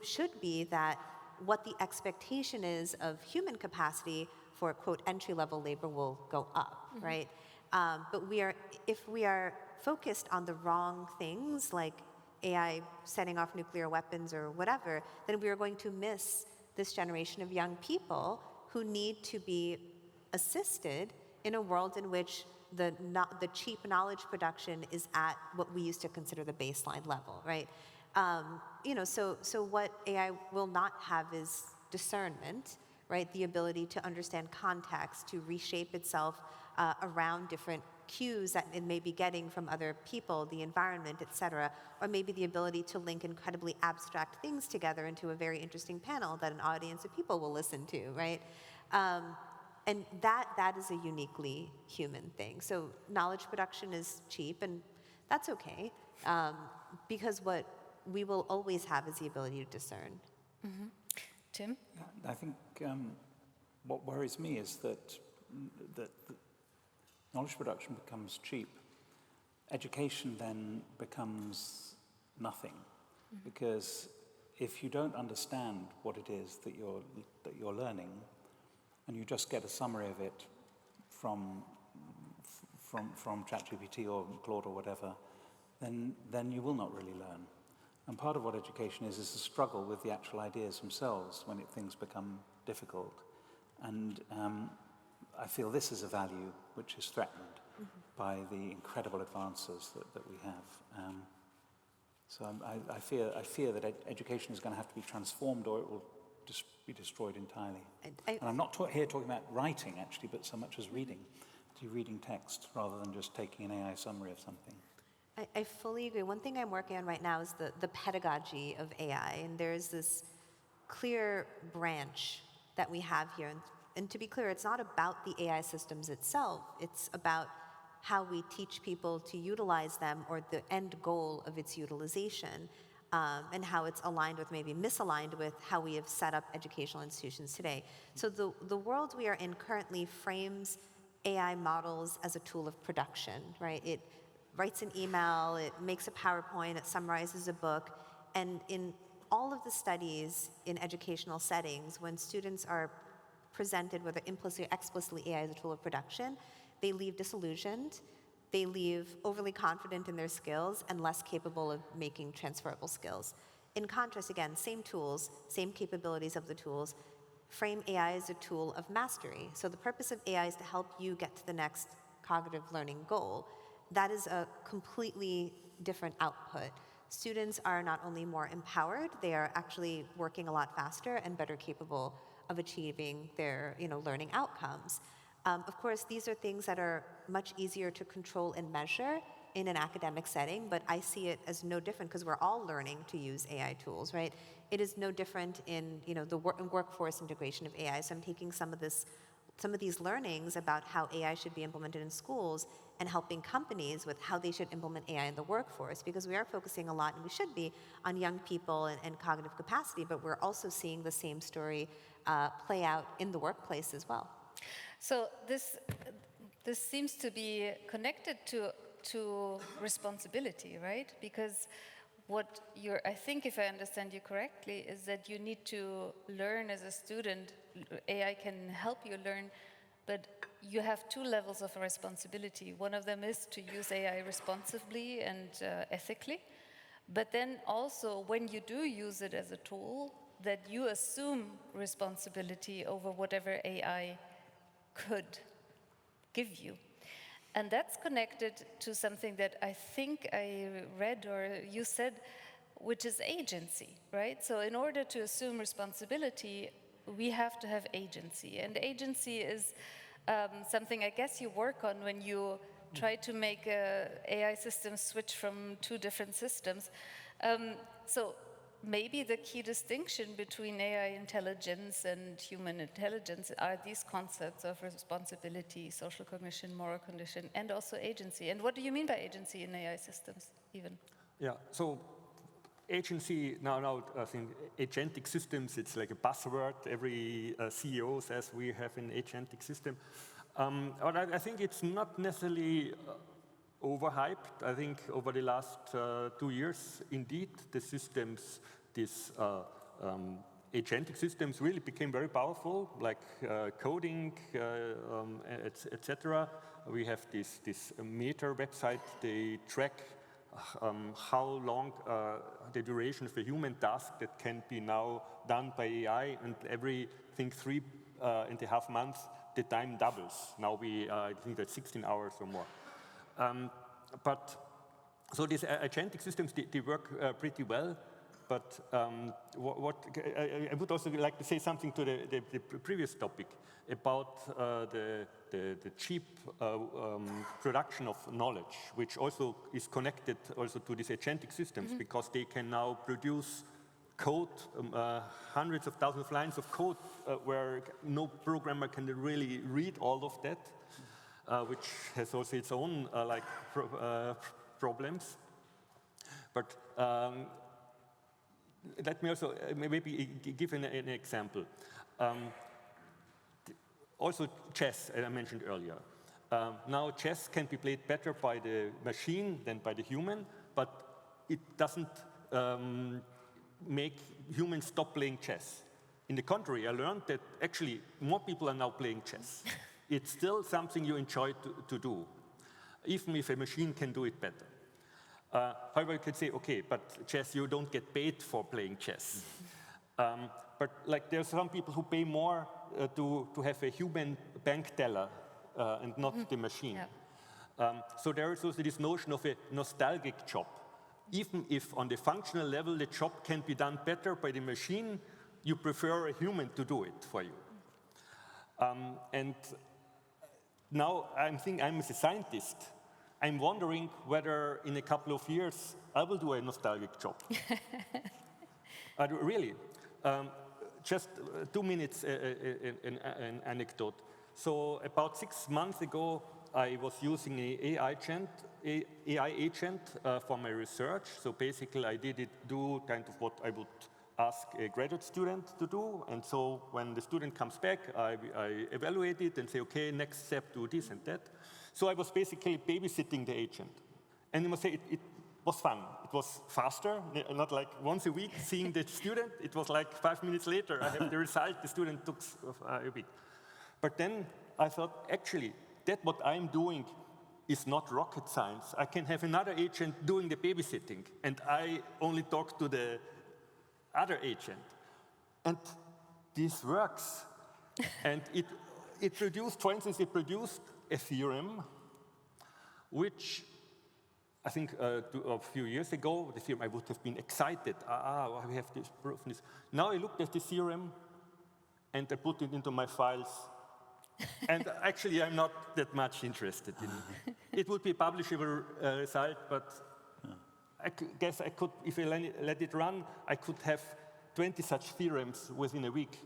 should be that what the expectation is of human capacity for, quote, entry-level labor will go up, right? But if we are focused on the wrong things, like AI setting off nuclear weapons or whatever, then we are going to miss this generation of young people who need to be assisted in a world in which the cheap knowledge production is at what we used to consider the baseline level, right? So what AI will not have is discernment, right? The ability to understand context, to reshape itself around different cues that it may be getting from other people, the environment, et cetera, or maybe the ability to link incredibly abstract things together into a very interesting panel that an audience of people will listen to, right? And that is a uniquely human thing. So knowledge production is cheap, and that's okay, because what we will always have is the ability to discern. Tim? I think what worries me is that knowledge production becomes cheap. Education then becomes nothing, because if you don't understand what it is that you're learning, and you just get a summary of it from ChatGPT or Claude or whatever, then you will not really learn. And part of what education is a struggle with the actual ideas themselves when things become difficult. And I feel this is a value which is threatened by the incredible advances that we have. So I fear that education is going to have to be transformed, or it will just be destroyed entirely. And I'm not here talking about writing, actually, but so much as reading. Reading text rather than just taking an AI summary of something. I fully agree. One thing I'm working on right now is the pedagogy of AI, and there's this clear branch that we have here. And to be clear, it's not about the AI systems itself. It's about how we teach people to utilize them, or the end goal of its utilization, and how it's aligned with, maybe misaligned with, how we have set up educational institutions today. So the world we are in currently frames AI models as a tool of production, right? It writes an email, it makes a PowerPoint, it summarizes a book, and in all of the studies in educational settings, when students are presented, whether implicitly or explicitly, AI as a tool of production, they leave disillusioned, they leave overly confident in their skills, and less capable of making transferable skills. In contrast, again, same tools, same capabilities of the tools, frame AI as a tool of mastery. So the purpose of AI is to help you get to the next cognitive learning goal. That is a completely different output. Students are not only more empowered, they are actually working a lot faster and better capable of achieving their learning outcomes. Of course, these are things that are much easier to control and measure in an academic setting, but I see it as no different, because we're all learning to use AI tools, right? It is no different in the workforce integration of AI. So I'm taking some of these learnings about how AI should be implemented in schools and helping companies with how they should implement AI in the workforce, because we are focusing a lot, and we should be, on young people and cognitive capacity, but we're also seeing the same story play out in the workplace as well. So this seems to be connected to responsibility, right? Because I think, if I understand you correctly, is that you need to learn as a student. AI can help you learn, but you have two levels of responsibility. One of them is to use AI responsibly and ethically, but then also, when you do use it as a tool, that you assume responsibility over whatever AI could give you. And that's connected to something that I think I read or you said, which is agency, right? So in order to assume responsibility, we have to have agency. And agency is something I guess you work on when you try to make AI systems switch from two different systems. So maybe the key distinction between AI intelligence and human intelligence are these concepts of responsibility, social cognition, moral condition, and also agency. And what do you mean by agency in AI systems, even? Yeah, so agency, now I think agentic systems, it's like a buzzword. Every CEO says we have an agentic system. But I think it's not necessarily overhyped. I think over the last 2 years, indeed, the systems, these agentic systems really became very powerful, like coding, etc. We have this Meta website. They track how long the duration of a human task that can be now done by AI, and every, I think, 3.5 months, the time doubles. Now I think that's 16 hours or more. So these agentic systems, they work pretty well. But I would also like to say something to the previous topic about the cheap production of knowledge, which also is connected also to these agentic systems, because they can now produce code, hundreds of thousands of lines of code, where no programmer can really read all of that, which has also its own problems. But let me also maybe give an example. Also chess, as I mentioned earlier. Now chess can be played better by the machine than by the human, but it doesn't make humans stop playing chess. In the contrary, I learned that actually more people are now playing chess. It's still something you enjoy to do, even if a machine can do it better. However, you could say, okay, but chess, you don't get paid for playing chess. But there are some people who pay more to have a human bank teller and not the machine. Yeah. So there is also this notion of a nostalgic job. Even if on the functional level the job can be done better by the machine, you prefer a human to do it for you. And now I'm a scientist. I'm wondering whether in a couple of years I will do a nostalgic job. Really. Just 2 minutes, an anecdote. So about 6 months ago, I was using an AI agent for my research. So basically, I do kind of what I would ask a graduate student to do. And so when the student comes back, I evaluate it and say, okay, next step, do this and that. So I was basically babysitting the agent. And you must say, it was fun. It was faster, not like once a week seeing the student. It was like 5 minutes later, I have the result. The student took a week. But then I thought, actually, that what I'm doing is not rocket science. I can have another agent doing the babysitting, and I only talk to the other agent. And this works. And it produced, for instance, it produced a theorem, which I think a few years ago, the theorem, I would have been excited. We have this proof. This. Now I looked at the theorem, and I put it into my files. And actually, I'm not that much interested in it. It would be a publishable result, but I guess I could, if I let it run, I could have 20 such theorems within a week.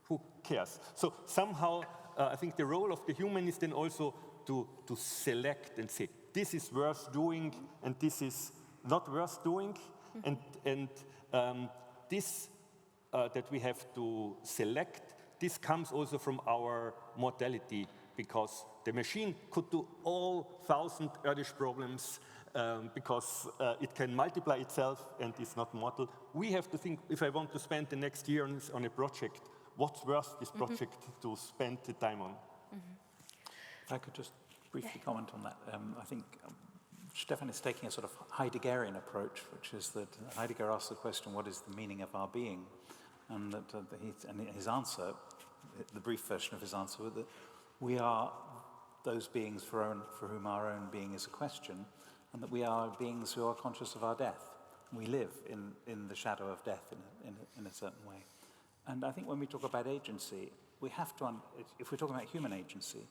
Who cares? So somehow, I think the role of the human is then also to select and say, this is worth doing, and this is not worth doing. And this that we have to select, this comes also from our mortality, because the machine could do all 1,000 Erdős problems because it can multiply itself and is not mortal. We have to think, if I want to spend the next year on a project, what's worth this project to spend the time on? If I could just briefly comment on that. I think Stefan is taking a sort of Heideggerian approach, which is that Heidegger asks the question, what is the meaning of our being? And that his answer, the brief version of his answer, was that we are those beings for whom our own being is a question, and that we are beings who are conscious of our death. We live in the shadow of death in a certain way. And I think when we talk about agency, we have to, if we're talking about human agency,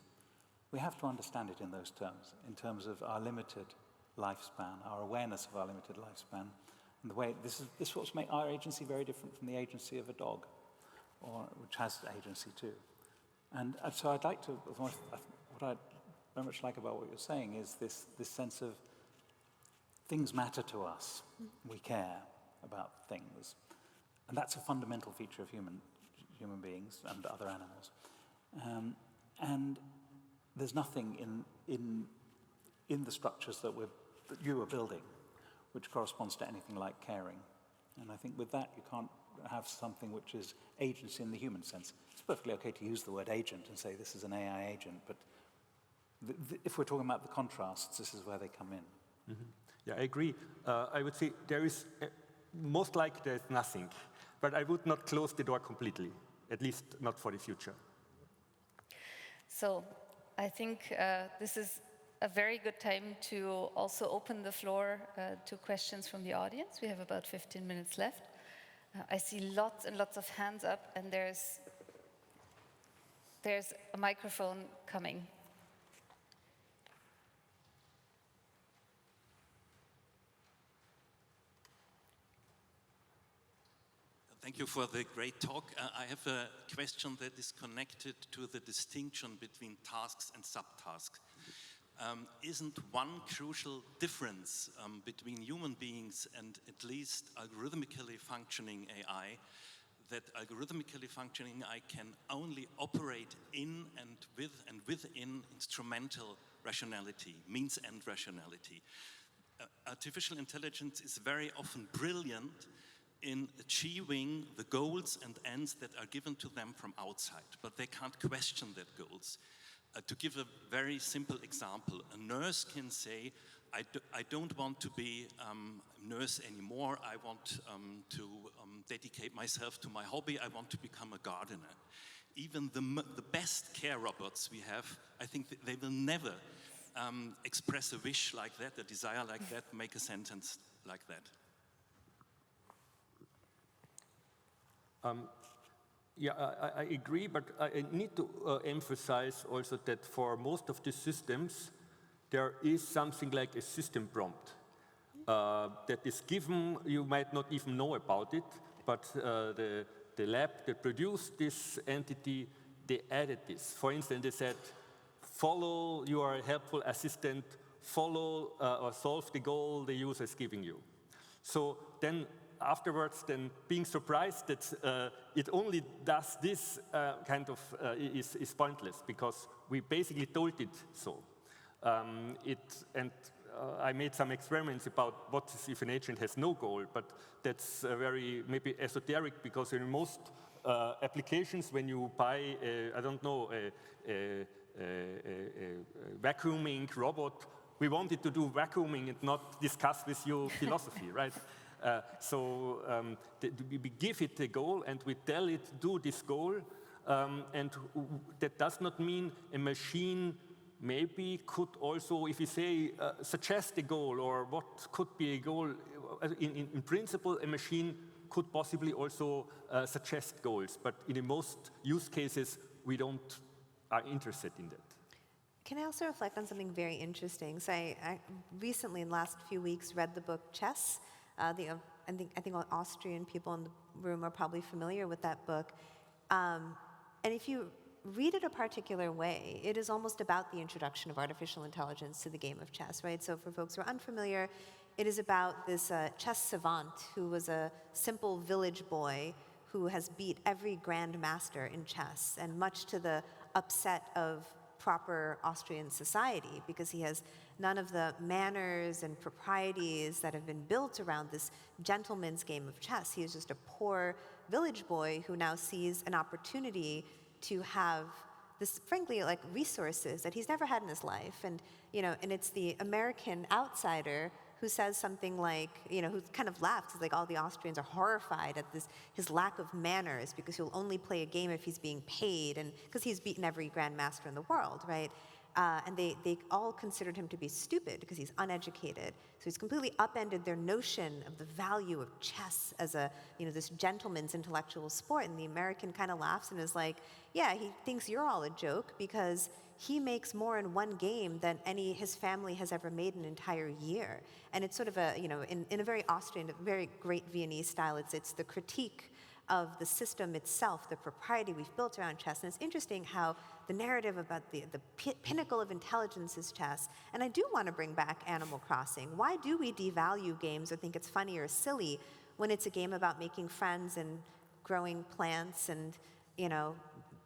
we have to understand it in those terms, in terms of our limited lifespan, our awareness of our limited lifespan. And the way this is what's make our agency very different from the agency of a dog, which has agency too. And so I'd like to, what I very much like about what you're saying is this sense of things matter to us. We care about things. And that's a fundamental feature of human beings and other animals. And there's nothing in the structures that you are building which corresponds to anything like caring. And I think with that, you can't have something which is agency in the human sense. It's perfectly okay to use the word agent and say this is an AI agent, but if we're talking about the contrasts, this is where they come in. Mm-hmm. Yeah, I agree. I would say there is, most likely there's nothing, but I would not close the door completely, at least not for the future. So I think this is a very good time to also open the floor to questions from the audience. We have about 15 minutes left. I see lots and lots of hands up, and there's a microphone coming. Thank you for the great talk. I have a question that is connected to the distinction between tasks and subtasks. Isn't one crucial difference between human beings and at least algorithmically functioning AI, that algorithmically functioning AI can only operate in and within instrumental rationality, means-end rationality. Artificial intelligence is very often brilliant in achieving the goals and ends that are given to them from outside, but they can't question that goals. To give a very simple example, a nurse can say, I don't want to be a nurse anymore, I want to dedicate myself to my hobby, I want to become a gardener. Even the best care robots we have, I think they will never express a wish like that, a desire like that, make a sentence like that. Yeah, I agree, but I need to emphasize also that for most of the systems, there is something like a system prompt that is given. You might not even know about it, but the lab that produced this entity, they added this. For instance, they said, follow your helpful assistant, follow or solve the goal the user is giving you. So then afterwards, then being surprised that it only does this is pointless, because we basically told it so. I made some experiments about what if an agent has no goal, but that's very maybe esoteric, because in most applications, when you buy, a vacuuming robot, we want it to do vacuuming and not discuss with you philosophy, right? We give it a goal and we tell it, do this goal, and that does not mean a machine maybe could also, if you say, suggest a goal or what could be a goal. In principle, a machine could possibly also suggest goals, but in most use cases, we are interested in that. Can I also reflect on something very interesting? So I recently, in the last few weeks, read the book Chess. I think all Austrian people in the room are probably familiar with that book. And if you read it a particular way, it is almost about the introduction of artificial intelligence to the game of chess, right? So for folks who are unfamiliar, it is about this chess savant who was a simple village boy who has beat every grandmaster in chess, and much to the upset of proper Austrian society, because he has none of the manners and proprieties that have been built around this gentleman's game of chess. He is just a poor village boy who now sees an opportunity to have this, frankly, like resources that he's never had in his life. And, and it's the American outsider who says something like, who kind of laughs, like all the Austrians are horrified at his lack of manners, because he'll only play a game if he's being paid, and because he's beaten every grandmaster in the world, right? And they all considered him to be stupid because he's uneducated. So he's completely upended their notion of the value of chess as this gentleman's intellectual sport. And the American kind of laughs and is like, yeah, he thinks you're all a joke because he makes more in one game than his family has ever made in an entire year. And it's sort of in a very Austrian, very great Viennese style, it's the critique of the system itself, the propriety we've built around chess. And it's interesting how the narrative about the pinnacle of intelligence is chess. And I do want to bring back Animal Crossing. Why do we devalue games or think it's funny or silly when it's a game about making friends and growing plants and,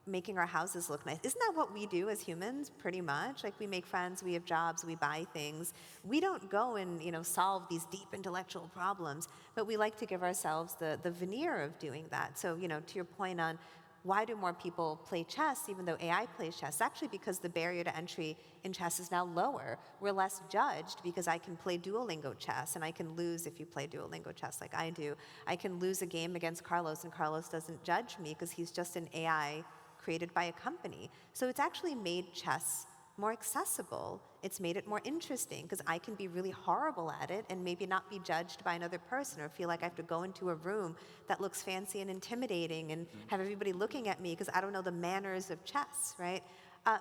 making our houses look nice? Isn't that what we do as humans, pretty much? Like, we make friends, we have jobs, we buy things. We don't go and, solve these deep intellectual problems, but we like to give ourselves the veneer of doing that. So, to your point on why do more people play chess even though AI plays chess? It's actually because the barrier to entry in chess is now lower. We're less judged because I can play Duolingo chess, and I can lose if you play Duolingo chess like I do. I can lose a game against Carlos, and Carlos doesn't judge me because he's just an AI created by a company. So it's actually made chess more accessible. It's made it more interesting because I can be really horrible at it and maybe not be judged by another person, or feel like I have to go into a room that looks fancy and intimidating and have everybody looking at me because I don't know the manners of chess, right?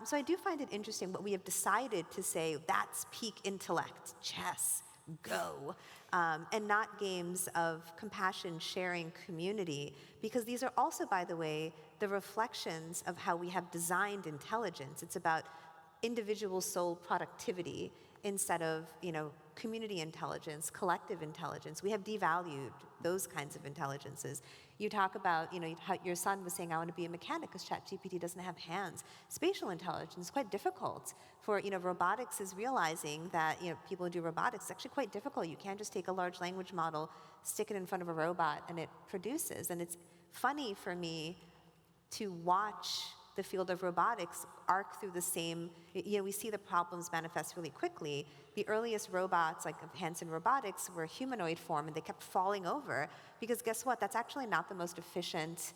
So I do find it interesting, but we have decided to say that's peak intellect, chess, go. And not games of compassion, sharing, community, because these are also, by the way, the reflections of how we have designed intelligence. It's about individual soul productivity instead of, community intelligence, collective intelligence. We have devalued those kinds of intelligences. You talk about, how your son was saying, I want to be a mechanic because ChatGPT doesn't have hands. Spatial intelligence is quite difficult. For, robotics is realizing that, people who do robotics, it's actually quite difficult. You can't just take a large language model, stick it in front of a robot, and it produces. And it's funny for me to watch the field of robotics arc through the same, we see the problems manifest really quickly. The earliest robots, like of Hanson Robotics, were humanoid form, and they kept falling over, because guess what? That's actually not the most efficient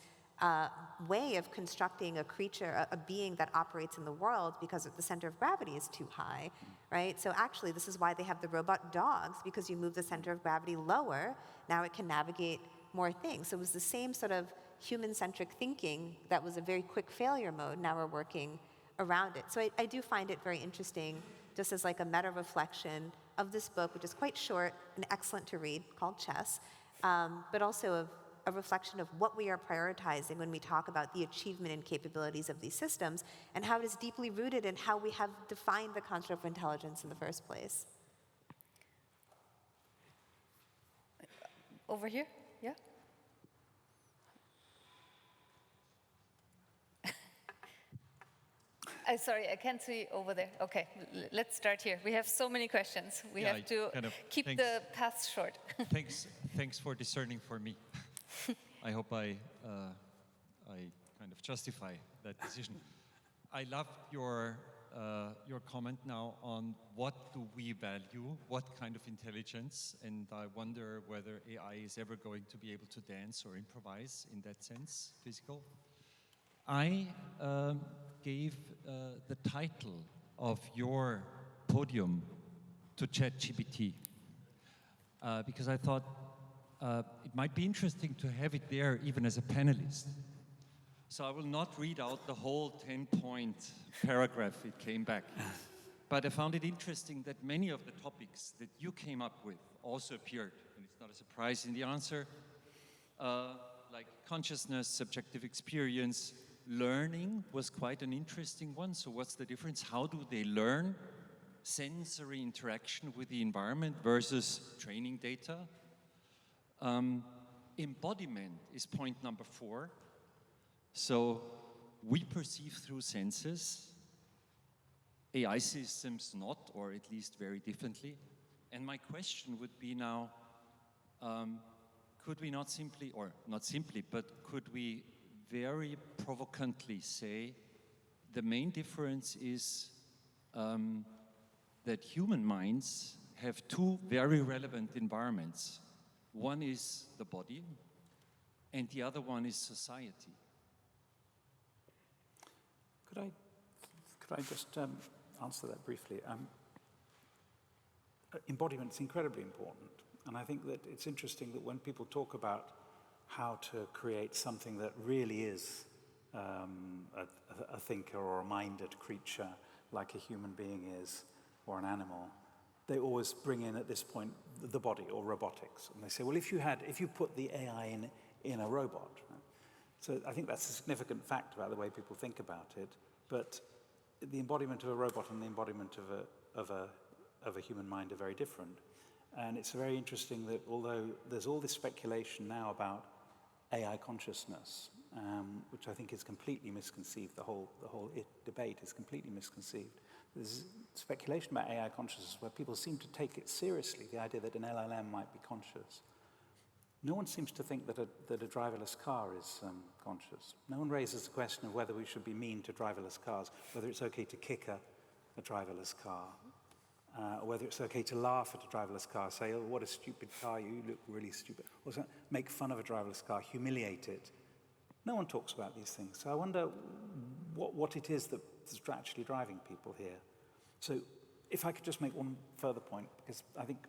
way of constructing a creature, a being that operates in the world, because the center of gravity is too high, right? So actually, this is why they have the robot dogs, because you move the center of gravity lower, now it can navigate more things. So it was the same sort of human-centric thinking that was a very quick failure mode. Now we're working around it. So I do find it very interesting just as like a meta-reflection of this book, which is quite short and excellent to read, called Chess, but also a reflection of what we are prioritizing when we talk about the achievement and capabilities of these systems, and how it is deeply rooted in how we have defined the concept of intelligence in the first place. Over here, yeah? Sorry, I can't see over there. Okay, let's start here. We have so many questions. We have to keep the paths short. Thanks for discerning for me. I hope I kind of justify that decision. I love your comment now on what do we value, what kind of intelligence, and I wonder whether AI is ever going to be able to dance or improvise in that sense, physical. I gave the title of your podium to ChatGPT because I thought it might be interesting to have it there even as a panelist. So I will not read out the whole 10-point paragraph it came back. But I found it interesting that many of the topics that you came up with also appeared, and it's not a surprise in the answer, like consciousness, subjective experience. Learning was quite an interesting one. So what's the difference? How do they learn? Sensory interaction with the environment versus training data. Embodiment is point number 4. So we perceive through senses, AI systems not, or at least very differently. And my question would be now, could we not simply, or not simply, but could we very provocantly say the main difference is that human minds have 2 very relevant environments. One is the body, and the other one is society. Could I just answer that briefly? Embodiment is incredibly important, and I think that it's interesting that when people talk about how to create something that really is a thinker or a minded creature like a human being is, or an animal, they always bring in at this point the body or robotics. And they say, well, if you put the AI in a robot, right? So I think that's a significant fact about the way people think about it. But the embodiment of a robot and the embodiment of a human mind are very different. And it's very interesting that although there's all this speculation now about AI consciousness, which I think is completely misconceived, the whole debate is completely misconceived. There's speculation about AI consciousness where people seem to take it seriously, the idea that an LLM might be conscious. No one seems to think that a driverless car is conscious. No one raises the question of whether we should be mean to driverless cars, whether it's okay to kick a driverless car, or whether it's okay to laugh at a driverless car, say, oh, what a stupid car, you look really stupid, or make fun of a driverless car, humiliate it. No one talks about these things. So I wonder what it is that's actually driving people here. So if I could just make one further point, because I think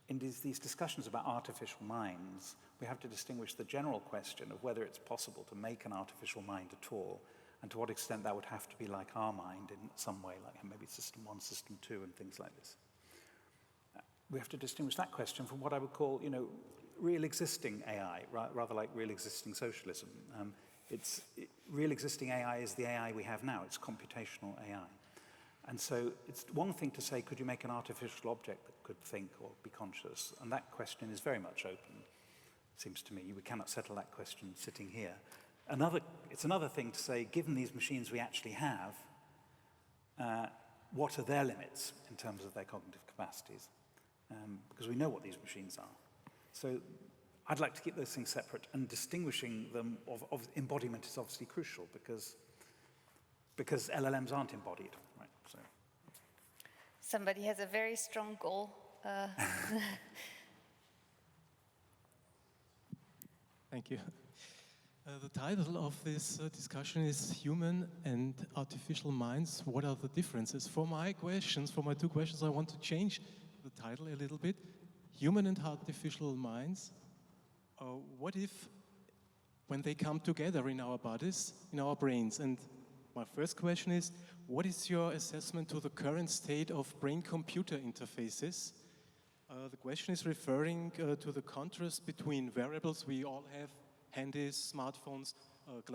in these discussions about artificial minds, we have to distinguish the general question of whether it's possible to make an artificial mind at all, and to what extent that would have to be like our mind in some way, like maybe System 1, System 2, and things like this. We have to distinguish that question from what I would call, real existing AI, rather like real existing socialism. Real existing AI is the AI we have now. It's computational AI. And so it's one thing to say, could you make an artificial object that could think or be conscious? And that question is very much open, it seems to me. We cannot settle that question sitting here. It's another thing to say, given these machines we actually have, what are their limits in terms of their cognitive capacities? Because we know what these machines are. So I'd like to keep those things separate, and distinguishing them of embodiment is obviously crucial because LLMs aren't embodied, right? So. Somebody has a very strong goal. Thank you. The title of this discussion is Human and Artificial Minds. What are the differences? For my 2 questions, I want to change the title a little bit. Human and Artificial Minds. What if, when they come together in our bodies, in our brains? And my first question is, what is your assessment to the current state of brain-computer interfaces? The question is referring to the contrast between wearables. We all have handy smartphones,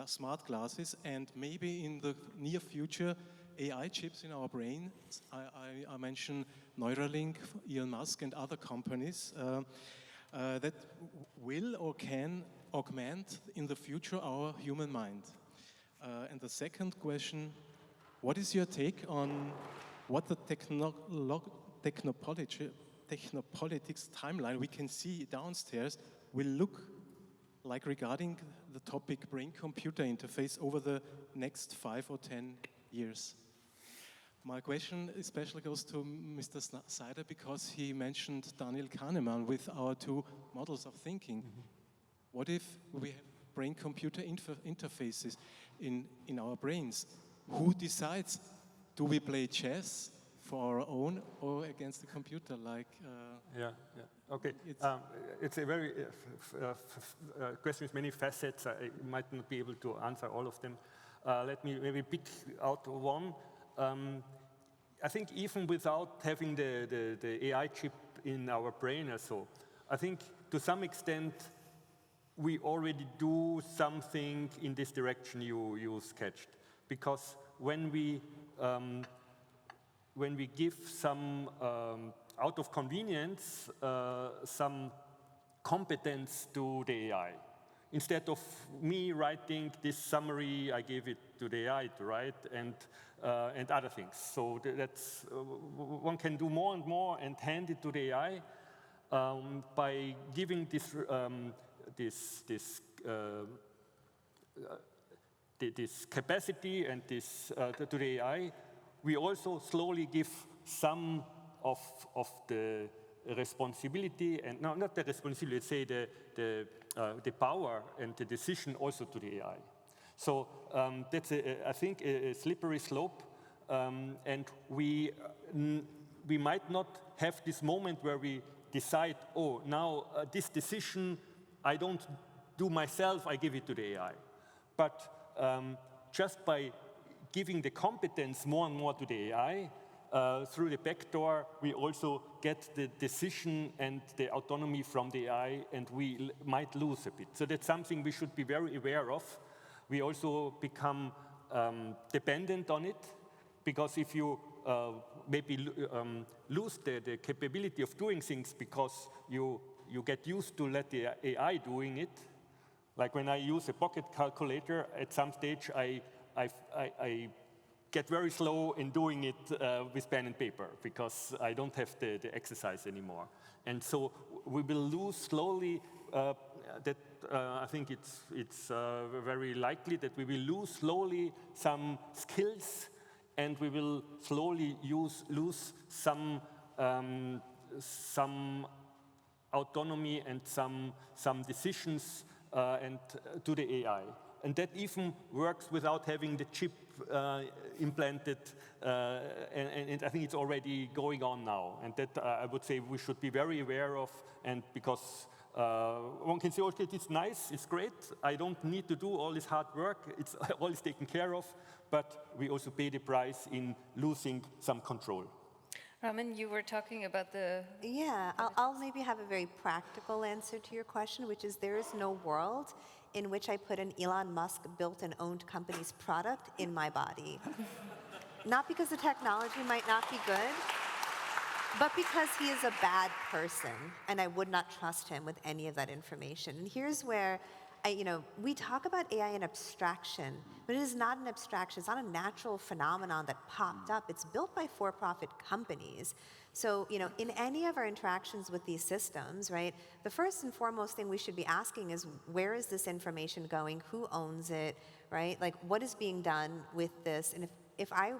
smart glasses, and maybe in the near future, AI chips in our brains. I mentioned Neuralink, Elon Musk, and other companies that will or can augment in the future our human mind. And the second question, what is your take on what the technopolitics timeline we can see downstairs will look like regarding the topic brain-computer interface over the next 5 or 10 years? My question especially goes to Mr. Seider because he mentioned Daniel Kahneman with our two models of thinking. What if we have brain-computer interfaces in our brains? Who decides? Do we play chess for our own or against the computer? Okay. It's a very question with many facets. I might not be able to answer all of them. Let me maybe pick out one. I think even without having the AI chip in our brain or so, I think to some extent we already do something in this direction you sketched. Because when we give some, out of convenience, some competence to the AI, instead of me writing this summary, I gave it to the AI to write, and other things. So that's one can do more and more and hand it to the AI by giving this capacity and this to the AI. We also slowly give some of the responsibility, and no, not the responsibility, let's say the power and the decision also to the AI. So that's, I think, a slippery slope, and we might not have this moment where we decide, oh, now this decision I don't do myself, I give it to the AI. But just by giving the competence more and more to the AI, through the back door, we also get the decision and the autonomy from the AI, and we might lose a bit. So that's something we should be very aware of. We also become dependent on it, because if you maybe lose the capability of doing things because you get used to let the AI doing it, like when I use a pocket calculator, at some stage I get very slow in doing it with pen and paper because I don't have the exercise anymore. And so we will lose slowly that I think it's very likely that we will lose slowly some skills, and we will slowly lose some autonomy and some decisions and to the AI. And that even works without having the chip implanted, and I think it's already going on now. And that I would say we should be very aware of, and because one can say, okay, it's nice, it's great, I don't need to do all this hard work, it's all is taken care of, but we also pay the price in losing some control. Rumman, you were talking about the... Yeah, I'll maybe have a very practical answer to your question, which is there is no world in which I put an Elon Musk built and owned company's product in my body. Not because the technology might not be good, but because he is a bad person, and I would not trust him with any of that information. And here's where we talk about AI in abstraction, but it is not an abstraction. It's not a natural phenomenon that popped up. It's built by for-profit companies. So, in any of our interactions with these systems, right, the first and foremost thing we should be asking is, where is this information going? Who owns it, right? Like, what is being done with this? And if I,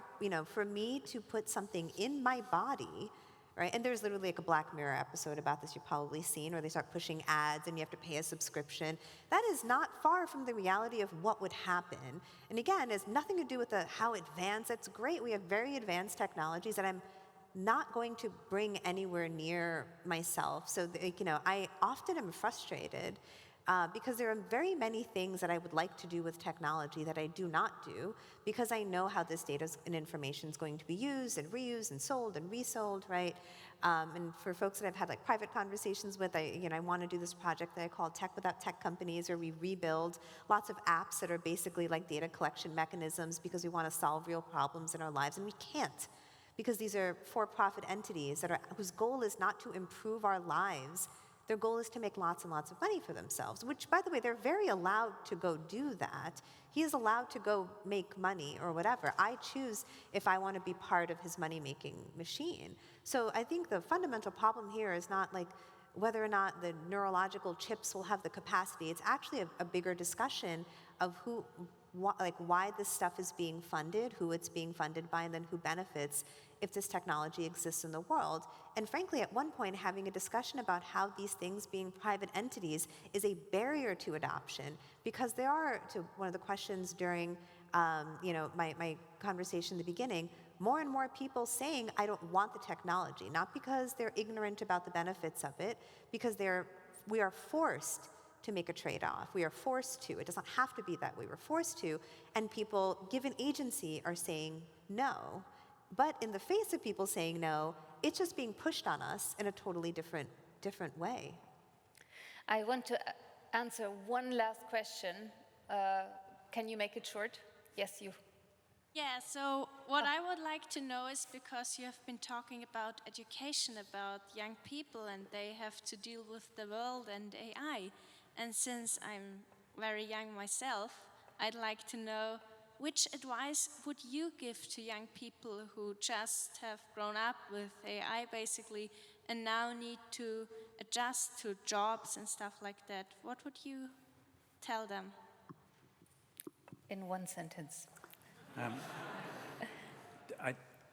for me to put something in my body, right? And there's literally like a Black Mirror episode about this you've probably seen, where they start pushing ads and you have to pay a subscription. That is not far from the reality of what would happen. And again, it has nothing to do with how advanced. That's great. We have very advanced technologies that I'm not going to bring anywhere near myself. So, I often am frustrated because there are very many things that I would like to do with technology that I do not do because I know how this data and information is going to be used and reused and sold and resold, right? And for folks that I've had like private conversations with, I want to do this project that I call Tech Without Tech Companies, where we rebuild lots of apps that are basically like data collection mechanisms because we want to solve real problems in our lives, and we can't because these are for-profit entities whose goal is not to improve our lives. Their goal is to make lots and lots of money for themselves, which, by the way, they're very allowed to go do that. He is allowed to go make money or whatever. I choose if I want to be part of his money-making machine. So I think the fundamental problem here is not like whether or not the neurological chips will have the capacity. It's actually a bigger discussion of why this stuff is being funded, who it's being funded by, and then who benefits if this technology exists in the world. And frankly, at one point, having a discussion about how these things being private entities is a barrier to adoption, because there are, to one of the questions during my conversation in the beginning, more and more people saying, I don't want the technology, not because they're ignorant about the benefits of it, because we are forced to make a trade-off. We are forced to. It doesn't have to be that way. We're forced to. And people, given agency, are saying no. But in the face of people saying no, it's just being pushed on us in a totally different way. I want to answer one last question. Can you make it short? Yes, you. Yeah, so what I would like to know is, because you have been talking about education, about young people, and they have to deal with the world and AI. And since I'm very young myself, I'd like to know, which advice would you give to young people who just have grown up with AI basically and now need to adjust to jobs and stuff like that? What would you tell them? In one sentence.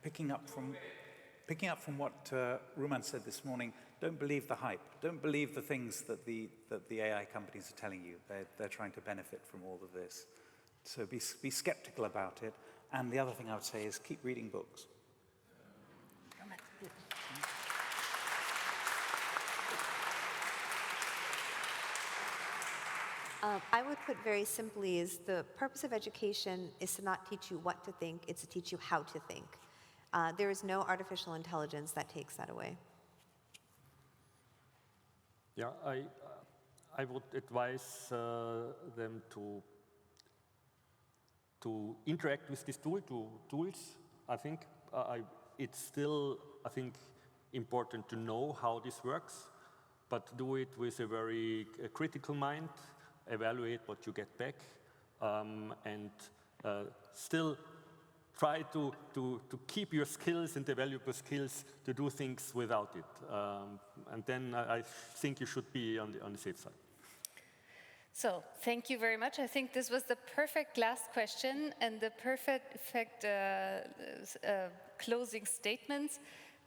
Picking up from what Rumman said this morning, don't believe the hype. Don't believe the things that the AI companies are telling you. They're trying to benefit from all of this. So be skeptical about it. And the other thing I would say is keep reading books. I would put very simply is the purpose of education is to not teach you what to think, it's to teach you how to think. There is no artificial intelligence that takes that away. Yeah, I would advise them to interact with this tools. I think it's still, important to know how this works, but do it with a very critical mind, evaluate what you get back, and still try to keep your skills and develop your skills to do things without it. And then I think you should be on the safe side. So, thank you very much. I think this was the perfect last question and the perfect closing statements.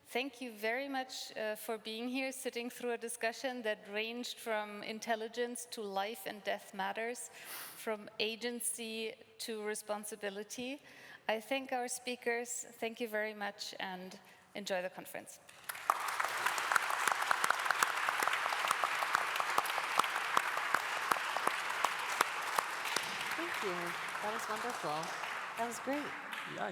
Thank you very much for being here, sitting through a discussion that ranged from intelligence to life and death matters, from agency to responsibility. I thank our speakers. Thank you very much, and enjoy the conference. Thank you. That was wonderful. That was great. Yeah.